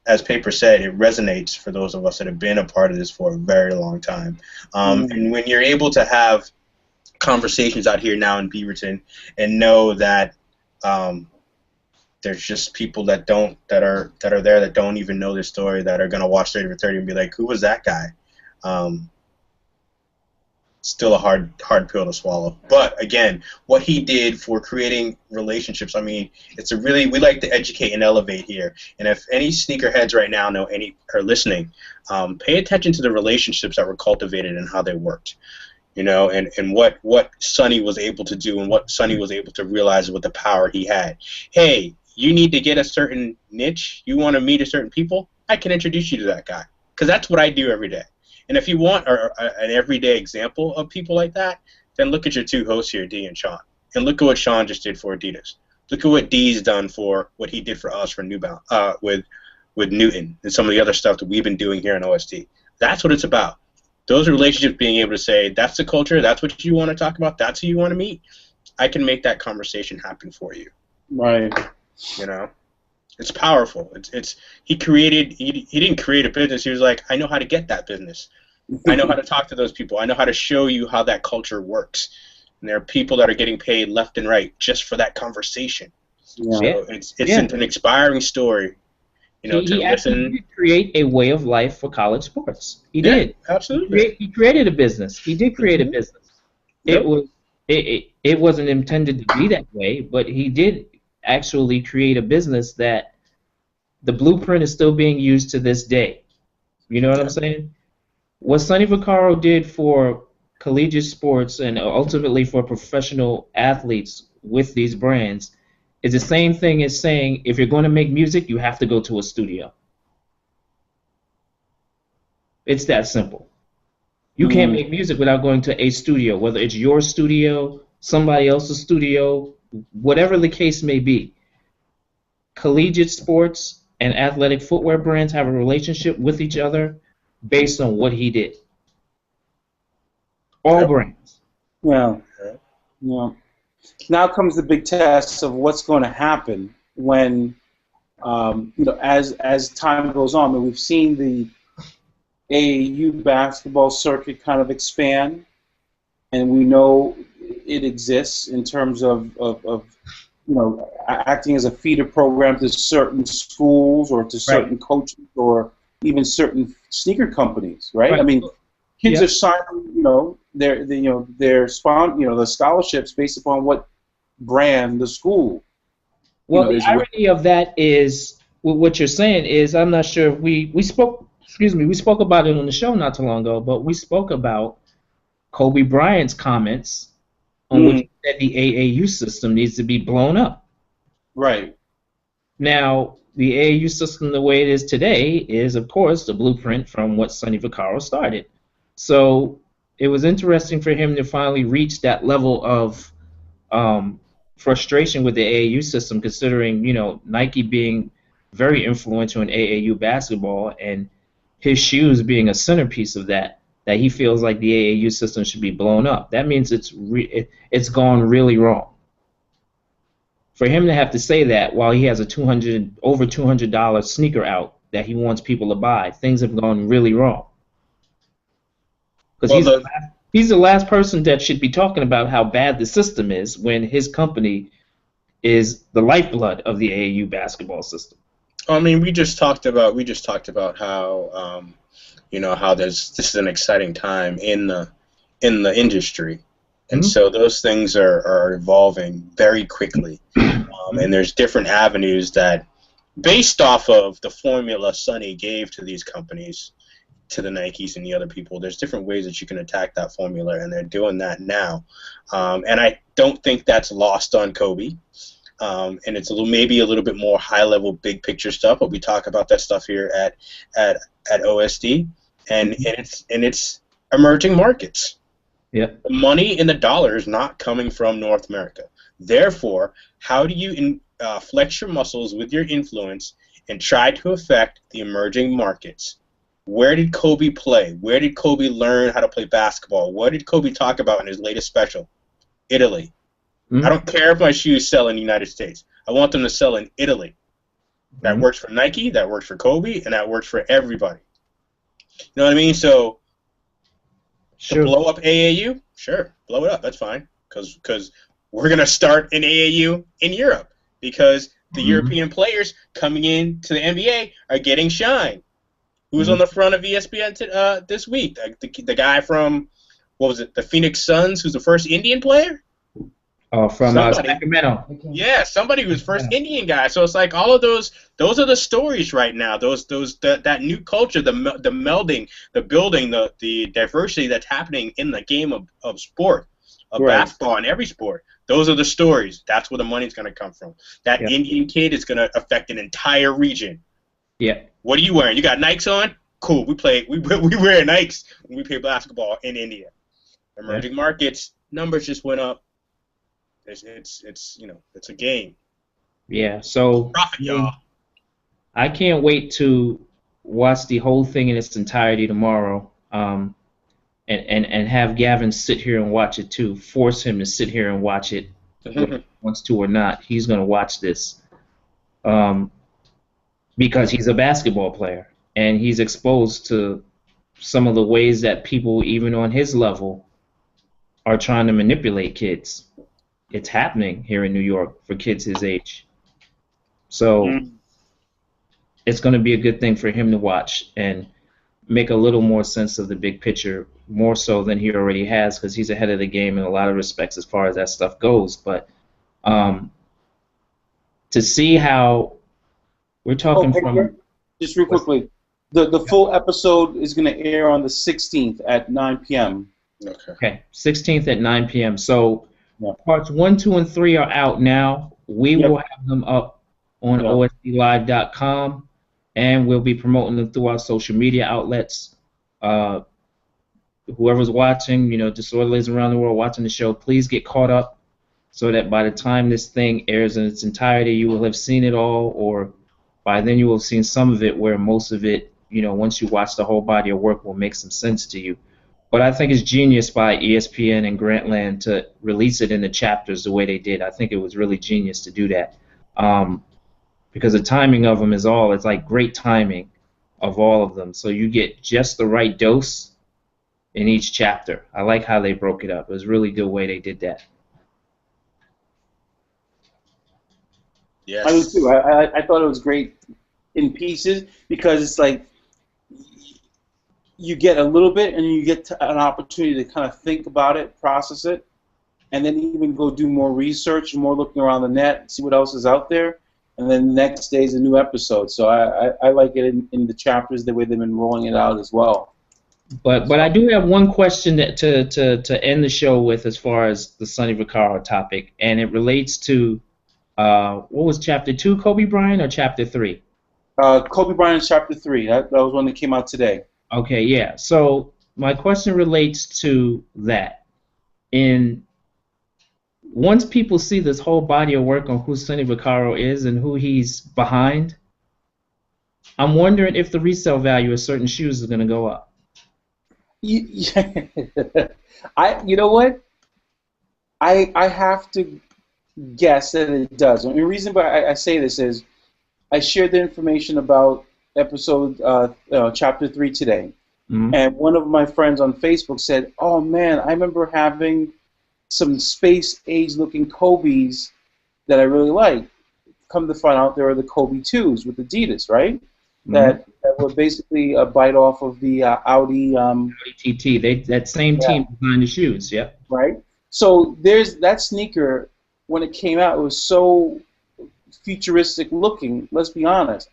as Paper said, it resonates for those of us that have been a part of this for a very long time. And when you're able to have conversations out here now in Beaverton and know that there's just people that are there that don't even know this story that are gonna watch 30 for 30 and be like, who was that guy? Still a hard pill to swallow. But again, what he did for creating relationships, I mean, we like to educate and elevate here. And if any sneakerheads right now are listening, pay attention to the relationships that were cultivated and how they worked. You know, and what Sonny was able to do and what Sonny was able to realize with the power he had. Hey, you need to get a certain niche, you want to meet a certain people, I can introduce you to that guy. Because that's what I do every day. And if you want an everyday example of people like that, then look at your two hosts here, D and Sean. And look at what Sean just did for Adidas. Look at what D's done for what he did for us for New Balance, with Newton and some of the other stuff that we've been doing here in OSD. That's what it's about. Those relationships, being able to say, that's the culture, that's what you want to talk about, that's who you want to meet. I can make that conversation happen for you. Right. You know? It's powerful. He didn't create a business. He was like, I know how to get that business. I know how to talk to those people. I know how to show you how that culture works. And there are people that are getting paid left and right just for that conversation. Yeah. So it's an inspiring story. You know, he actually did create a way of life for college sports. He did. Absolutely. He created a business. He did create a business. Yep. It wasn't intended to be that way, but he did actually create a business that the blueprint is still being used to this day. You know what I'm saying? What Sonny Vaccaro did for collegiate sports and ultimately for professional athletes with these brands is the same thing as saying if you're going to make music, you have to go to a studio. It's that simple. You can't make music without going to a studio, whether it's your studio, somebody else's studio, whatever the case may be. Collegiate sports and athletic footwear brands have a relationship with each other based on what he did. All brands. Yeah. Yeah. Now comes the big test of what's going to happen when, as time goes on. I mean, we've seen the AAU basketball circuit kind of expand, and we know it exists in terms of acting as a feeder program to certain schools or to certain coaches or even certain sneaker companies, right? I mean, kids are signing, their the scholarships based upon what brand the school. Well, the irony of that is what you're saying is I'm not sure if we spoke about it on the show not too long ago, but we spoke about Kobe Bryant's comments on which said the AAU system needs to be blown up. Right. Now, the AAU system, the way it is today, is, of course, the blueprint from what Sonny Vaccaro started. So it was interesting for him to finally reach that level of frustration with the AAU system, considering, Nike being very influential in AAU basketball and his shoes being a centerpiece of that he feels like the AAU system should be blown up. That means it's gone really wrong. For him to have to say that while he has a over $200 sneaker out that he wants people to buy, things have gone really wrong. Because he's the last person that should be talking about how bad the system is when his company is the lifeblood of the AAU basketball system. I mean, we just talked about how how this is an exciting time in the industry, and so those things are evolving very quickly, and there's different avenues that, based off of the formula Sonny gave to these companies, to the Nikes and the other people, there's different ways that you can attack that formula, and they're doing that now, and I don't think that's lost on Kobe. And it's maybe a little bit more high-level, big-picture stuff, but we talk about that stuff here at OSD, and it's emerging markets. Yep. The money in the dollar is not coming from North America. Therefore, how do you flex your muscles with your influence and try to affect the emerging markets? Where did Kobe play? Where did Kobe learn how to play basketball? What did Kobe talk about in his latest special? Italy. I don't care if my shoes sell in the United States. I want them to sell in Italy. That works for Nike, that works for Kobe, and that works for everybody. You know what I mean? So, to blow up AAU, sure, blow it up. That's fine, because we're gonna start an AAU in Europe because the European players coming into the NBA are getting shine. Who's on the front of ESPN this week? The guy from, what was it, the Phoenix Suns, who's the first Indian player? From Sacramento. Yeah, somebody who's first Indian guy. So it's like all of those are the stories right now. That new culture, the melding, the building, the diversity that's happening in the game of sport, of basketball and every sport. Those are the stories. That's where the money's going to come from. That Indian kid is going to affect an entire region. Yeah. What are you wearing? You got Nikes on? Cool. We wear Nikes when we play basketball in India. Emerging markets numbers just went up. It's a game. Yeah. So profit, y'all. I can't wait to watch the whole thing in its entirety tomorrow. And have Gavin sit here and watch it too. Force him to sit here and watch it, whether he wants to or not. He's going to watch this. Because he's a basketball player and he's exposed to some of the ways that people, even on his level, are trying to manipulate kids. It's happening here in New York for kids his age. So it's going to be a good thing for him to watch and make a little more sense of the big picture, more so than he already has, because he's ahead of the game in a lot of respects as far as that stuff goes. But to see how we're talking from... Just real quickly, the full episode is going to air on the 16th at 9 p.m. Okay, 16th at 9 p.m. So parts 1, 2, and 3 are out now. We will have them up on osdlive.com, and we'll be promoting them through our social media outlets. Whoever's watching, Disorderlies around the world watching the show, please get caught up so that by the time this thing airs in its entirety, you will have seen it all, or by then you will have seen some of it, where most of it, once you watch the whole body of work, will make some sense to you. But I think it's genius by ESPN and Grantland to release it in the chapters the way they did. I think it was really genius to do that. Because the timing of them it's like great timing of all of them. So you get just the right dose in each chapter. I like how they broke it up. It was a really good way they did that. Yes. I do too. I thought it was great in pieces because it's like you get a little bit and you get an opportunity to kind of think about it, process it, and then even go do more research, more looking around the net, see what else is out there, and then the next day is a new episode. So I like it in the chapters the way they've been rolling it out as well. But I do have one question to end the show with as far as the Sonny Vaccaro topic, and it relates to what was chapter 2, Kobe Bryant, or chapter 3? Kobe Bryant is chapter 3. That was one that came out today. Okay, yeah. So my question relates to that. Once people see this whole body of work on who Sonny Vaccaro is and who he's behind, I'm wondering if the resale value of certain shoes is going to go up. You know what? I have to guess that it does. And the reason why I say this is I shared the information about episode chapter 3 today, and one of my friends on Facebook said, "Oh man, I remember having some space age looking Kobe's that I really like. Come to find out, there are the Kobe 2s with Adidas, right? That were basically a bite off of the Audi TT. That same team designed the shoes, yeah. Right. So there's that sneaker. When it came out, it was so futuristic looking. Let's be honest.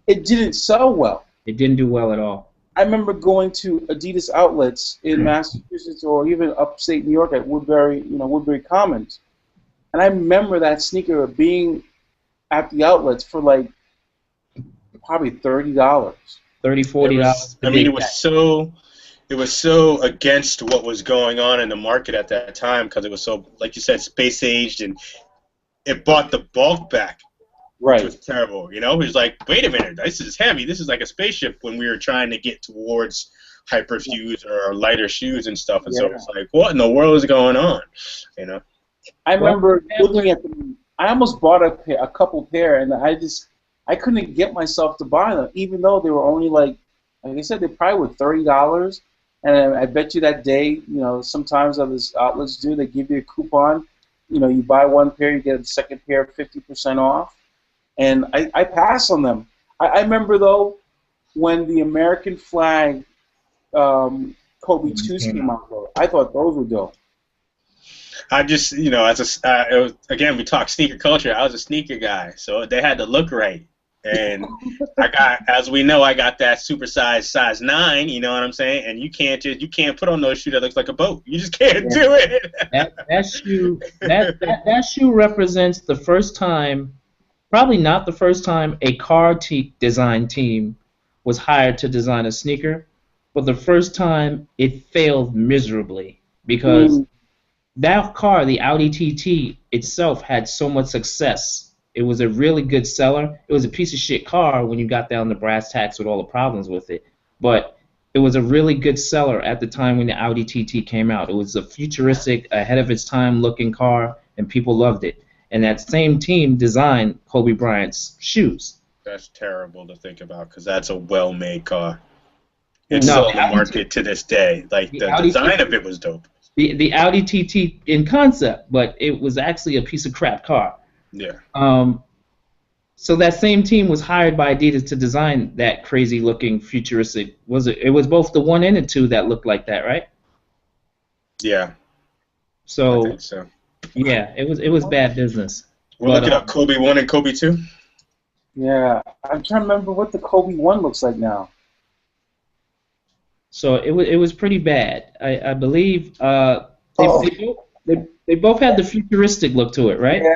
It didn't sell well. It didn't do well at all. I remember going to Adidas outlets in Massachusetts or even upstate New York at Woodbury Commons, and I remember that sneaker being at the outlets for like probably $30. $30, $40. It was so. it was so against what was going on in the market at that time because it was so, like you said, space aged, and it brought the bulk back, which was terrible. You know, it was like, wait a minute, this is heavy. This is like a spaceship when we were trying to get towards hyperfuse or lighter shoes and stuff. And so it's like, what in the world is going on? You know. I remember looking at them. I almost bought a couple pair, and I couldn't get myself to buy them, even though they were only like I said, they probably were $30. And I bet you that day, you know, sometimes other outlets do, they give you a coupon. You know, you buy one pair, you get a second pair 50% off. And I pass on them. I remember, though, when the American flag Kobe 2s came out, though, I thought those were dope. I just, you know, again, we talk sneaker culture. I was a sneaker guy, so they had to look right. And as we know, I got that supersized size 9. You know what I'm saying? And you can't put on those shoes that looks like a boat. You just can't do it. That shoe represents the first time, probably not the first time, a car design team was hired to design a sneaker, but the first time it failed miserably because that car, the Audi TT itself, had so much success. It was a really good seller. It was a piece of shit car when you got down to brass tacks with all the problems with it. But it was a really good seller at the time when the Audi TT came out. It was a futuristic, ahead of its time looking car, and people loved it. And that same team designed Kobe Bryant's shoes. That's terrible to think about because that's a well-made car. It's still on the market to this day. Like the design of it was dope. The Audi TT in concept, but it was actually a piece of crap car. Yeah. So that same team was hired by Adidas to design that crazy-looking futuristic. It was both the 1 and the 2 that looked like that, right? Yeah. So. I think so. Yeah, it was bad business. We're looking up Kobe 1 and Kobe 2. Yeah, I'm trying to remember what the Kobe 1 looks like now. So it was pretty bad. I believe they both had the futuristic look to it, right? Yeah.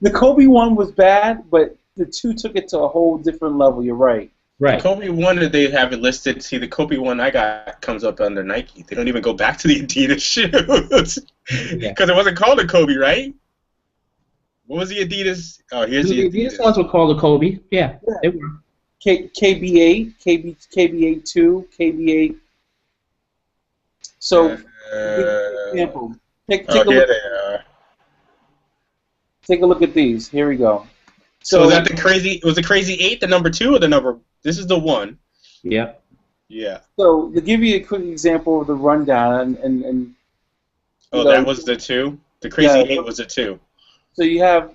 The Kobe 1 was bad, but the 2 took it to a whole different level. You're right. Right. The Kobe 1, they have it listed. See, the Kobe 1 I got comes up under Nike. They don't even go back to the Adidas shoes. Because it wasn't called a Kobe, right? What was the Adidas? Oh, here's the Adidas. Adidas ones were called a Kobe. Yeah. They were. KB8, KB8-2, KB8. So, example. Take a look. Here they are. Take a look at these. Here we go. So is that the crazy? Was the Crazy 8 the number 2 or the number? This is the 1. Yeah. Yeah. So to give you a quick example of the rundown, and that was the 2. The Crazy 8 was the 2. So you have.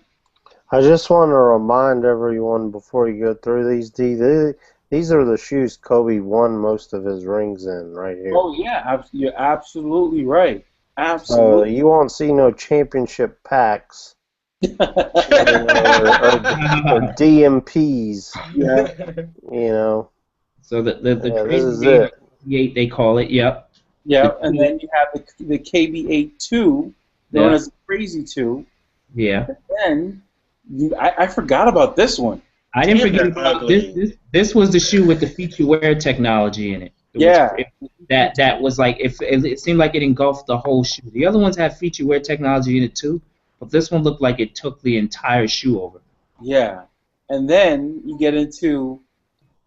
I just want to remind everyone before you go through these, these are the shoes Kobe won most of his rings in, right here. Oh yeah, you're absolutely right. Absolutely. You won't see no championship packs. or DMPs. Yeah. You know. So the Crazy 8 they call it. Yep. Yeah, and then you have the KB8-2, known as the Crazy 2. Yeah. And then I forgot about this one. I didn't forget about this. This was the shoe with the feature wear technology in it. That was like it seemed like it engulfed the whole shoe. The other ones had feature wear technology in it too, but this one looked like it took the entire shoe over. Yeah, and then you get into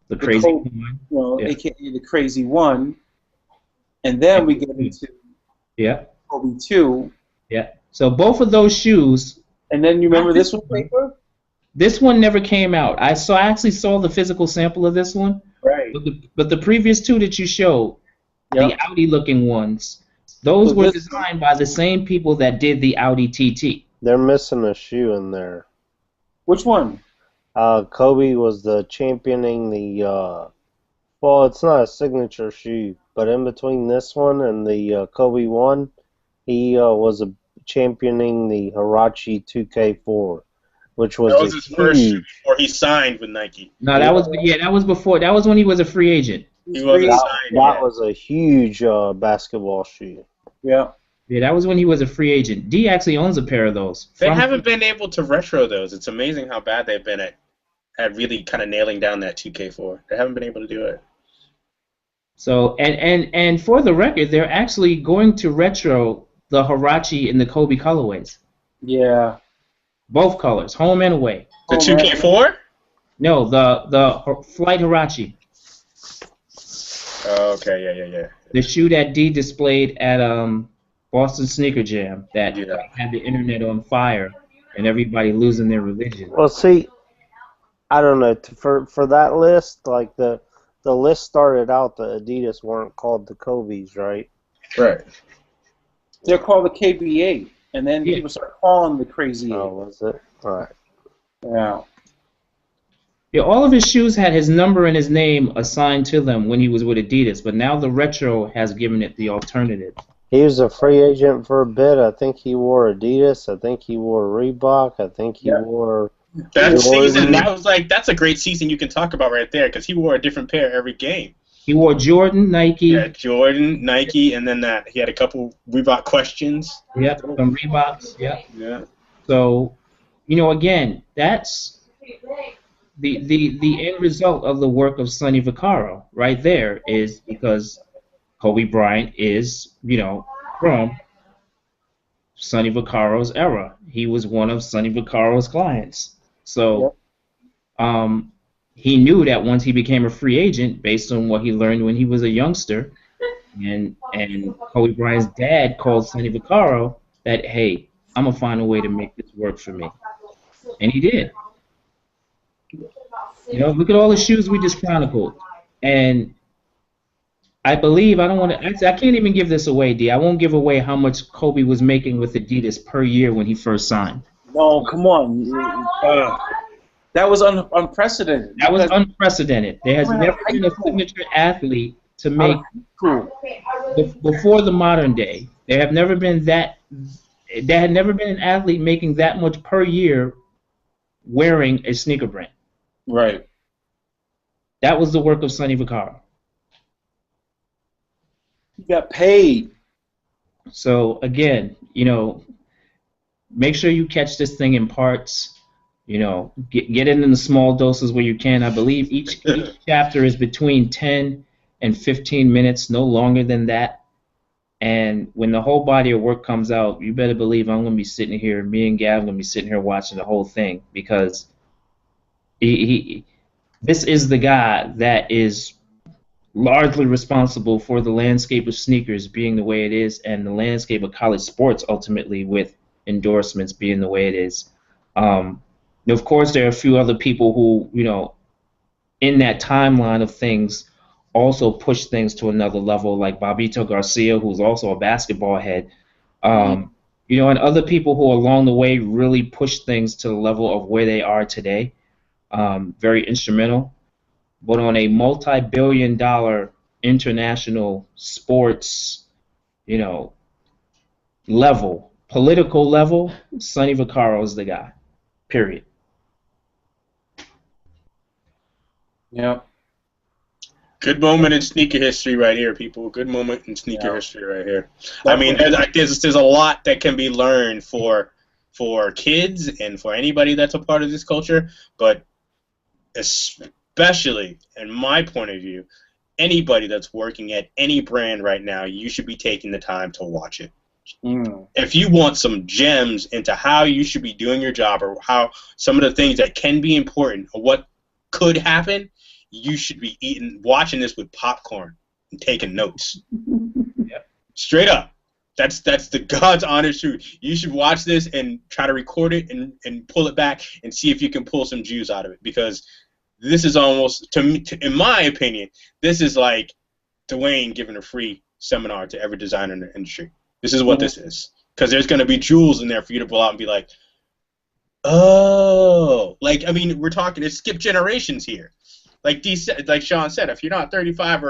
the Crazy one, aka the Crazy 1, and then we get into Kobe 2. Yeah. So both of those shoes. And then you remember this one, paper? This one never came out. I actually saw the physical sample of this one. Right. But the previous 2 that you showed, the Audi-looking ones, those were designed by the same people that did the Audi TT. They're missing a shoe in there. Which one? Kobe was the championing the. Well, it's not a signature shoe, but in between this one and the Kobe 1, he was championing the Huarache 2K4. Which was his first shoe before he signed with Nike. No, that was before. That was when he was a free agent. He wasn't signed. That was a huge basketball shoe. Yeah. Yeah, that was when he was a free agent. D actually owns a pair of those. They haven't been able to retro those. It's amazing how bad they've been at really kind of nailing down that 2K4. They haven't been able to do it. So and for the record, they're actually going to retro the Huarache and the Kobe colorways. Yeah. Both colors, home and away. The 2K4? No, the Flight Huarache. Oh, okay, yeah. The shoe that D displayed at Boston Sneaker Jam that Yeah. had the internet on fire and everybody losing their religion. Well, see, I don't know. For that list, like the list started out, the Adidas weren't called the Kobe's, right? Right. They're called the KBA, and then people start calling the Crazy 8. Oh, was it? All right. Yeah. Yeah, all of his shoes had his number and his name assigned to them when he was with Adidas, but now the retro has given it the alternative. He was a free agent for a bit. I think he wore Adidas. I think he wore Reebok. I think he wore that season. That's a great season you can talk about right there because he wore a different pair every game. He wore Jordan, Nike. Yeah, Jordan, Nike, and then he had a couple Reebok questions. Yep, some Reeboks. Yep. Yeah. So, again, that's the end result of the work of Sonny Vaccaro right there is because Kobe Bryant is, from Sonny Vaccaro's era. He was one of Sonny Vaccaro's clients. So he knew that once he became a free agent, based on what he learned when he was a youngster, and Kobe Bryant's dad called Sonny Vaccaro that, hey, I'm going to find a way to make this work for me. And he did. Look at all the shoes we just chronicled. And I believe, I can't even give this away, D. I won't give away how much Kobe was making with Adidas per year when he first signed. No, come on. That was unprecedented. That was unprecedented. There has never been a signature athlete to make, before the modern day, there had never been an athlete making that much per year wearing a sneaker brand. Right. That was the work of Sonny Vaccaro. He got paid. So again, make sure you catch this thing in parts. Get it in the small doses where you can. I believe each chapter is between 10 and 15 minutes, no longer than that. And when the whole body of work comes out, you better believe I'm going to be sitting here, me and Gav are going to be sitting here watching the whole thing because this is the guy that is largely responsible for the landscape of sneakers being the way it is and the landscape of college sports ultimately with endorsements being the way it is. Of course, there are a few other people who, in that timeline of things also push things to another level, like Bobito Garcia, who's also a basketball head. And other people who along the way really push things to the level of where they are today. Very instrumental. But on a multi-billion-dollar international sports, level, political level, Sonny Vaccaro is the guy. Period. Yeah. Good moment in sneaker history right here, people. Good moment in sneaker history right here. I mean, there's a lot that can be learned for kids and for anybody that's a part of this culture, but especially, in my point of view, anybody that's working at any brand right now, you should be taking the time to watch it. If you want some gems into how you should be doing your job or how some of the things that can be important or what could happen, you should be watching this with popcorn and taking notes. Yep. Straight up. That's the God's honest truth. You should watch this and try to record it and pull it back and see if you can pull some juice out of it, because this is almost, in my opinion, this is like Dwayne giving a free seminar to every designer in the industry. This is what this is, because there's going to be jewels in there for you to pull out and be like, oh, like, I mean, we're talking to skip generations here. Like Sean said, if you're not 35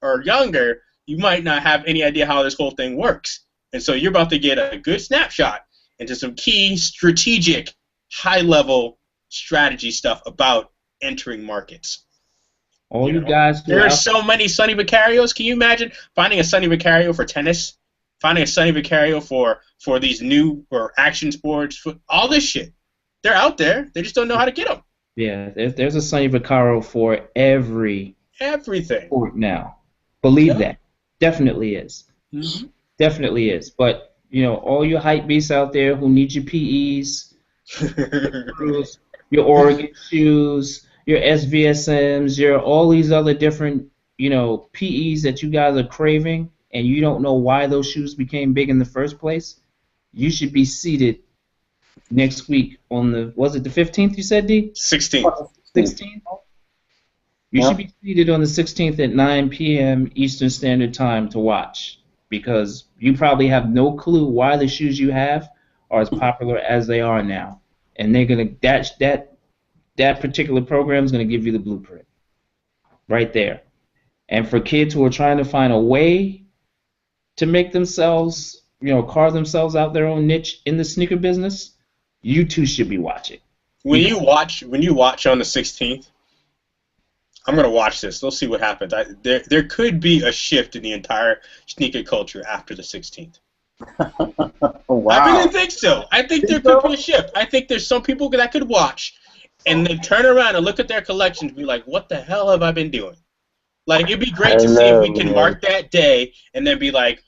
or younger, you might not have any idea how this whole thing works. And so you're about to get a good snapshot into some key strategic, high-level strategy stuff about entering markets. All you guys, there are so many Sonny Vaccarios. Can you imagine finding a Sonny Vaccaro for tennis? Finding a Sonny Vaccaro for these new or action sports, all this shit. They're out there. They just don't know how to get them. Yeah, there's a Sonny Vaccaro for everything sport now. Believe that. Definitely is. Mm-hmm. Definitely is. But, you know, all you hype beasts out there who need your PEs, your Oregon shoes, your SVSMs, your all these other different, you know, PEs that you guys are craving, and you don't know why those shoes became big in the first place, you should be seated next week on the, was it the 15th you said, D? 16th. 16th? You should be seated on the 16th at 9 p.m. Eastern Standard Time to watch, because you probably have no clue why the shoes you have are as popular as they are now. And they're gonna that particular program is gonna give you the blueprint right there. And for kids who are trying to find a way to make themselves, you know, carve themselves out their own niche in the sneaker business, you too should be watching. When you watch on the 16th, I'm gonna watch this. We'll see what happens. There could be a shift in the entire sneaker culture after the 16th. Wow. I really think so. I think there could be a shift. I think there's some people that could watch and then turn around and look at their collections and be like, what the hell have I been doing? Like, it'd be great to see if we can mark that day and then be like,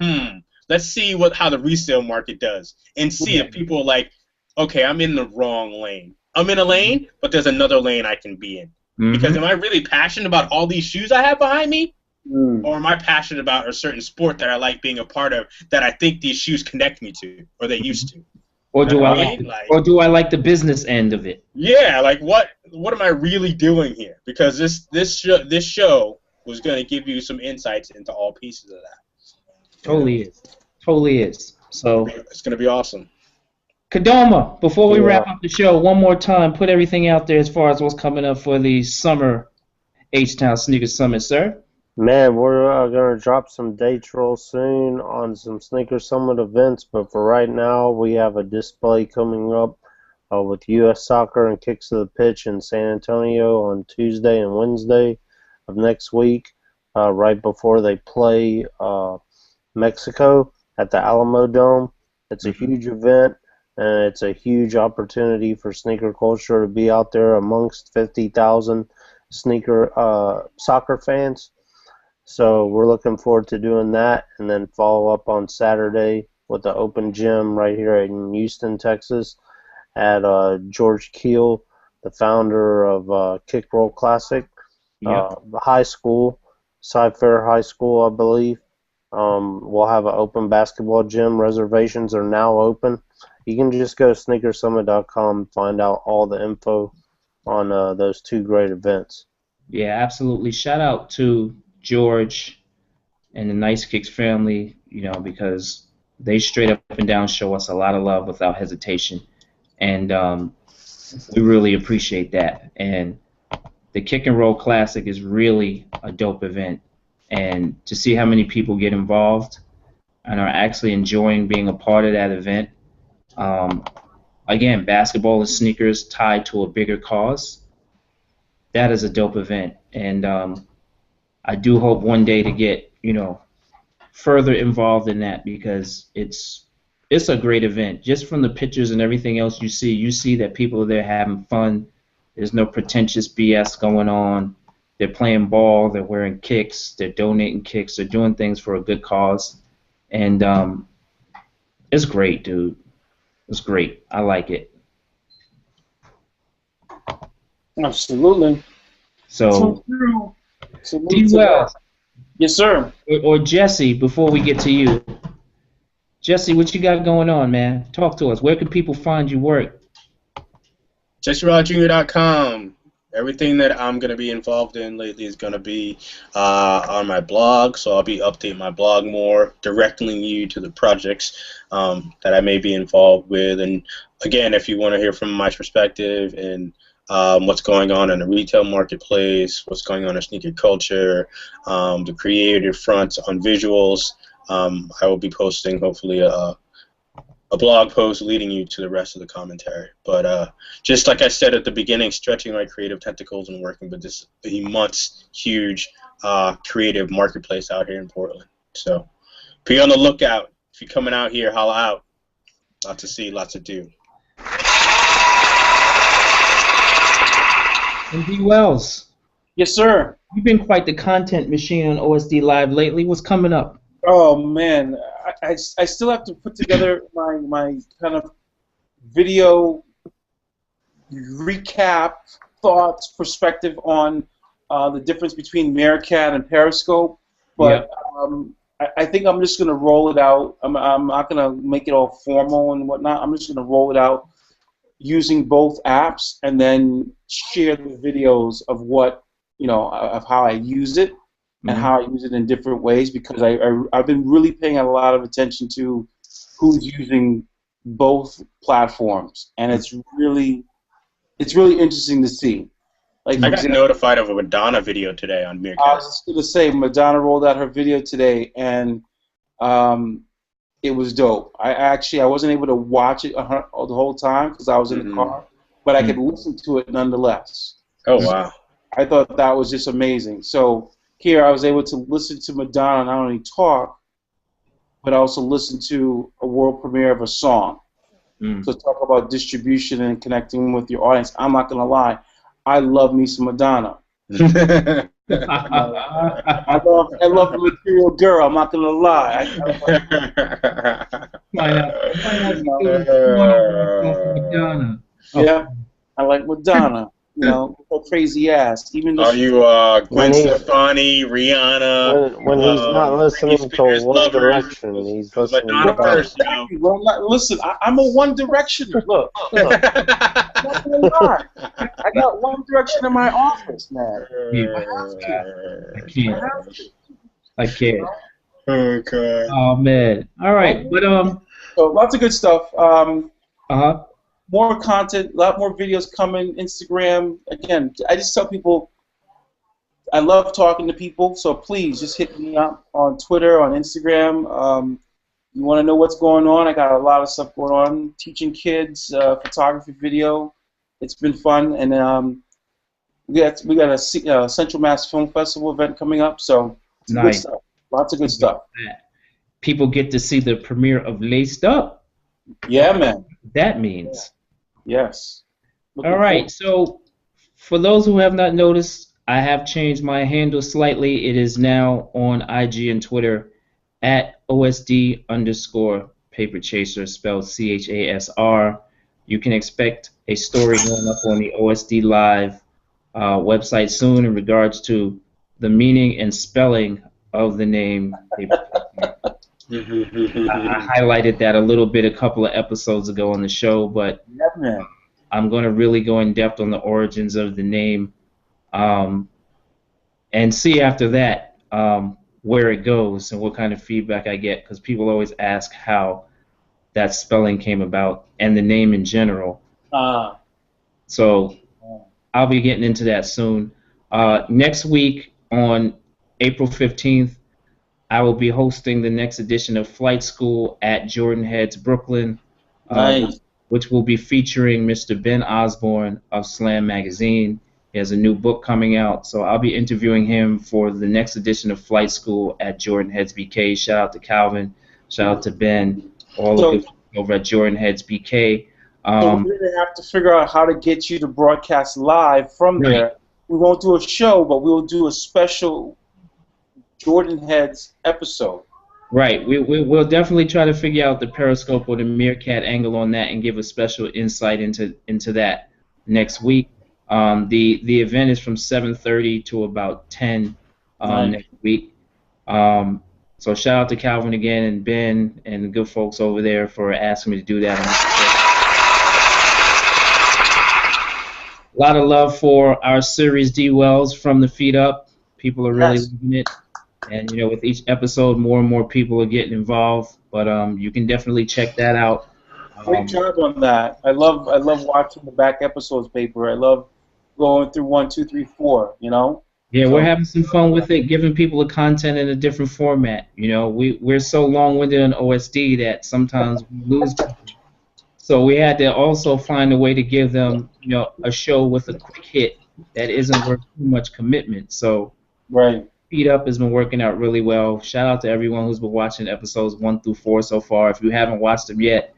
let's see how the resale market does, and see if people are like, okay, I'm in the wrong lane. I'm in a lane, but there's another lane I can be in. Because am I really passionate about all these shoes I have behind me? Or am I passionate about a certain sport that I like being a part of that I think these shoes connect me to, or they used to? Or do I like the business end of it? Yeah, like what am I really doing here? Because this show was going to give you some insights into all pieces of that. Totally is. So it's going to be awesome. Kadoma, before we wrap up the show, one more time, put everything out there as far as what's coming up for the summer H-Town Sneaker Summit, sir. Man, we're going to drop some dates real soon on some Sneaker Summit events, but for right now, we have a display coming up with U.S. Soccer and Kicks to the Pitch in San Antonio on Tuesday and Wednesday of next week, right before they play Mexico at the Alamo Dome. It's a huge event, and it's a huge opportunity for sneaker culture to be out there amongst 50,000 soccer fans. So we're looking forward to doing that, and then follow up on Saturday with the open gym right here in Houston, Texas, at George Keel, the founder of Kick Roll Classic, the high school, Cy-Fair High School, I believe. We'll have an open basketball gym. Reservations are now open. You can just go to sneakersummit.com and find out all the info on those two great events. Yeah, absolutely. Shout out to George and the Nice Kicks family, you know, because they straight up and down show us a lot of love without hesitation, and we really appreciate that. And the Kick and Roll Classic is really a dope event, and to see how many people get involved and are actually enjoying being a part of that event. Again, basketball and sneakers tied to a bigger cause. That is a dope event, and I do hope one day to get, you know, further involved in that, because it's a great event. Just from the pictures and everything else you see that people are there having fun. There's no pretentious BS going on. They're playing ball. They're wearing kicks. They're donating kicks. They're doing things for a good cause, and it's great, dude. It's great. I like it. Absolutely. So D-Well. Yes, sir. Or Jesse, before we get to you. Jesse, what you got going on, man? Talk to us. Where can people find your work? JesseRodJr.com. Everything that I'm going to be involved in lately is going to be on my blog, so I'll be updating my blog more, directing you to the projects that I may be involved with. And again, if you want to hear from my perspective and what's going on in the retail marketplace, what's going on in sneaker culture, the creative front on visuals, I will be posting hopefully a blog post leading you to the rest of the commentary. But just like I said at the beginning, stretching my creative tentacles and working with this immense, huge creative marketplace out here in Portland. So be on the lookout. If you're coming out here, holla out. Lots to see, lots to do. And D. Wells. Yes, sir. you've been quite the content machine on OSD Live lately. What's coming up? Oh man, I still have to put together my kind of video recap, thoughts, perspective on the difference between Meerkat and Periscope. But I think I'm just gonna roll it out. I'm not gonna make it all formal and whatnot. I'm just gonna roll it out using both apps and then share the videos of what of how I use it and how I use it in different ways, because I've been really paying a lot of attention to who's using both platforms, and it's really interesting to see. Like, I got notified of a Madonna video today on Meerkat. I was going to say, Madonna rolled out her video today, and it was dope. I wasn't able to watch it the whole time because I was in the car, but I could listen to it nonetheless. Oh, wow. I thought that was just amazing. So here I was able to listen to Madonna not only talk, but also listen to a world premiere of a song. So talk about distribution and connecting with your audience. I'm not going to lie. I love me some Madonna. I love the Material Girl. I'm not gonna lie. Yeah, I like Madonna. Her crazy ass. Even are you Gwen Stefani, Rihanna? When he's not listening to One Direction, he's listening to Madonna. Listen, I'm a One Directioner. Look. I'm not gonna lie. I got One Direction in my office, man. I can't. Oh God. Oh man. All right, but So lots of good stuff. Uh-huh. More content, a lot more videos coming. Instagram. Again, I just tell people I love talking to people, so please just hit me up on Twitter, on Instagram. You want to know what's going on? I got a lot of stuff going on. Teaching kids photography, video. It's been fun, and we got a Central Mass Film Festival event coming up, so it's nice. good stuff. Lots of good stuff. People get to see the premiere of Laced Up. Yeah, man. That means. Yes. All right. So, for those who have not noticed, I have changed my handle slightly. It is now on IG and Twitter at OSD_Paper spelled CHASR. You can expect a story going up on the OSD Live website soon in regards to the meaning and spelling of the name Paper Chaser. I highlighted that a little bit a couple of episodes ago on the show, but I'm going to really go in depth on the origins of the name and see after that where it goes and what kind of feedback I get, because people always ask how that spelling came about and the name in general. So I'll be getting into that soon. Next week on April 15th, I will be hosting the next edition of Flight School at Jordan Heads, Brooklyn, which will be featuring Mr. Ben Osborne of Slam Magazine. He has a new book coming out, so I'll be interviewing him for the next edition of Flight School at Jordan Heads BK. Shout out to Calvin, shout out to Ben, all of you over at Jordan Heads BK. So we're going to have to figure out how to get you to broadcast live from there. We won't do a show, but we'll do a special Jordan Heads episode. Right. We'll definitely try to figure out the Periscope or the Meerkat angle on that and give a special insight into that next week. The event is from 7:30 to about 10 next week. So shout out to Calvin again and Ben and the good folks over there for asking me to do that. A lot of love for our Series D Wells from the Feet Up. People are really loving it. And, with each episode, more and more people are getting involved. But you can definitely check that out. Great job on that. I love watching the back episodes, Paper. I love going through 1, 2, 3, 4, Yeah, we're having some fun with it, giving people the content in a different format. We're so long-winded on OSD that sometimes we lose people. So we had to also find a way to give them, a show with a quick hit that isn't worth too much commitment. So Feed Up has been working out really well. Shout out to everyone who's been watching episodes 1 through 4 so far. If you haven't watched them yet,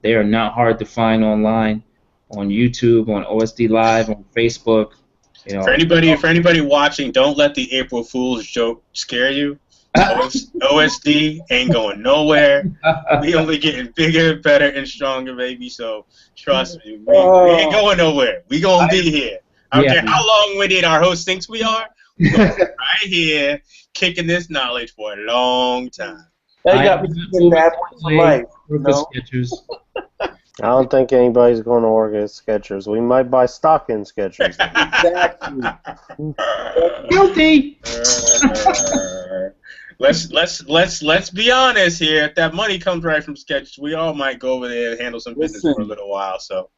they are not hard to find online, on YouTube, on OSD Live, on Facebook. You know, for anybody watching, don't let the April Fool's joke scare you. OSD ain't going nowhere. We only getting bigger, better, and stronger, baby. So trust me, we ain't going nowhere. We gonna be here. I don't care how long-winded our host thinks we are. We're gonna be right here, kicking this knowledge for a long time. That got me thinking bad boys for life. Skechers. I don't think anybody's going to work at Skechers. We might buy stock in Skechers. Exactly. Guilty. Let's be honest here. If that money comes right from Skechers, we all might go over there and handle some business for a little while. So.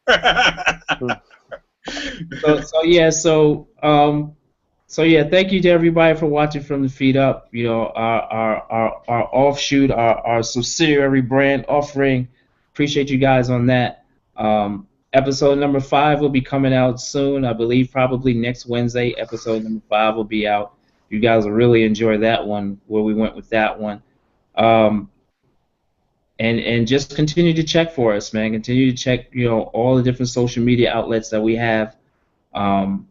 So yeah, thank you to everybody for watching from the feet up. You know, our offshoot, our subsidiary brand offering. Appreciate you guys on that. Episode number 5 will be coming out soon. I believe probably next Wednesday. Episode number 5 will be out. You guys will really enjoy that one, where we went with that one. And just continue to check for us, man. Continue to check, you know, all the different social media outlets that we have. And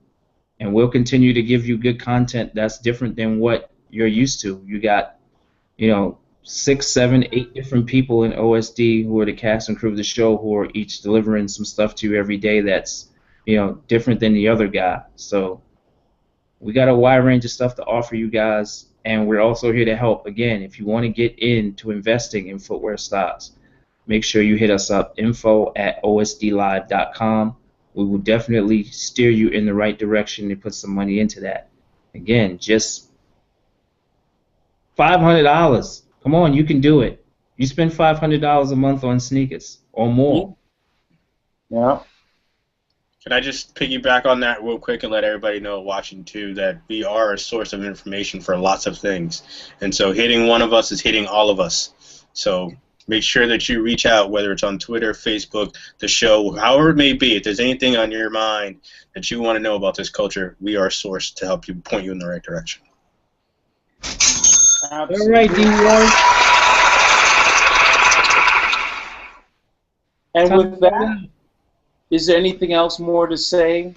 we'll continue to give you good content that's different than what you're used to. You got, you know, 6, 7, 8 different people in OSD who are the cast and crew of the show, who are each delivering some stuff to you every day that's, you know, different than the other guy. So we got a wide range of stuff to offer you guys, and we're also here to help. Again, if you want to get into investing in footwear stocks, make sure you hit us up, info@osdlive.com. We will definitely steer you in the right direction and put some money into that. Again, just $500. Come on, you can do it. You spend $500 a month on sneakers or more. Yeah. Can I just piggyback on that real quick and let everybody know watching too that we are a source of information for lots of things, and so hitting one of us is hitting all of us. So make sure that you reach out, whether it's on Twitter, Facebook, the show, however it may be. If there's anything on your mind that you want to know about this culture, we are a source to help you, point you in the right direction. All right, D-Ward. And with that, is there anything else more to say?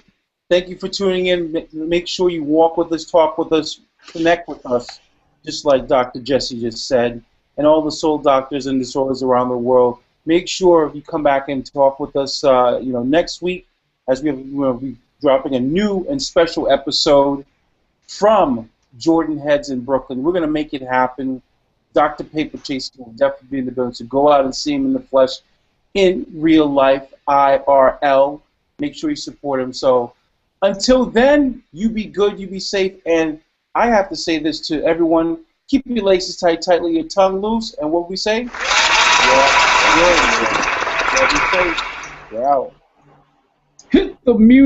Thank you for tuning in. Make sure you walk with us, talk with us, connect with us, just like Dr. Jesse just said, and all the soul doctors and disorders around the world. Make sure you come back and talk with us next week, as we'll be dropping a new and special episode from Jordan Heads in Brooklyn. We're going to make it happen. Dr. Paper Chase will definitely be in the building, so go out and see him in the flesh, in real life, IRL. Make sure you support him. So until then, you be good, you be safe, and I have to say this to everyone: keep your laces tight, tightly your tongue loose, and what we say? Yeah. We're out. Hit the music.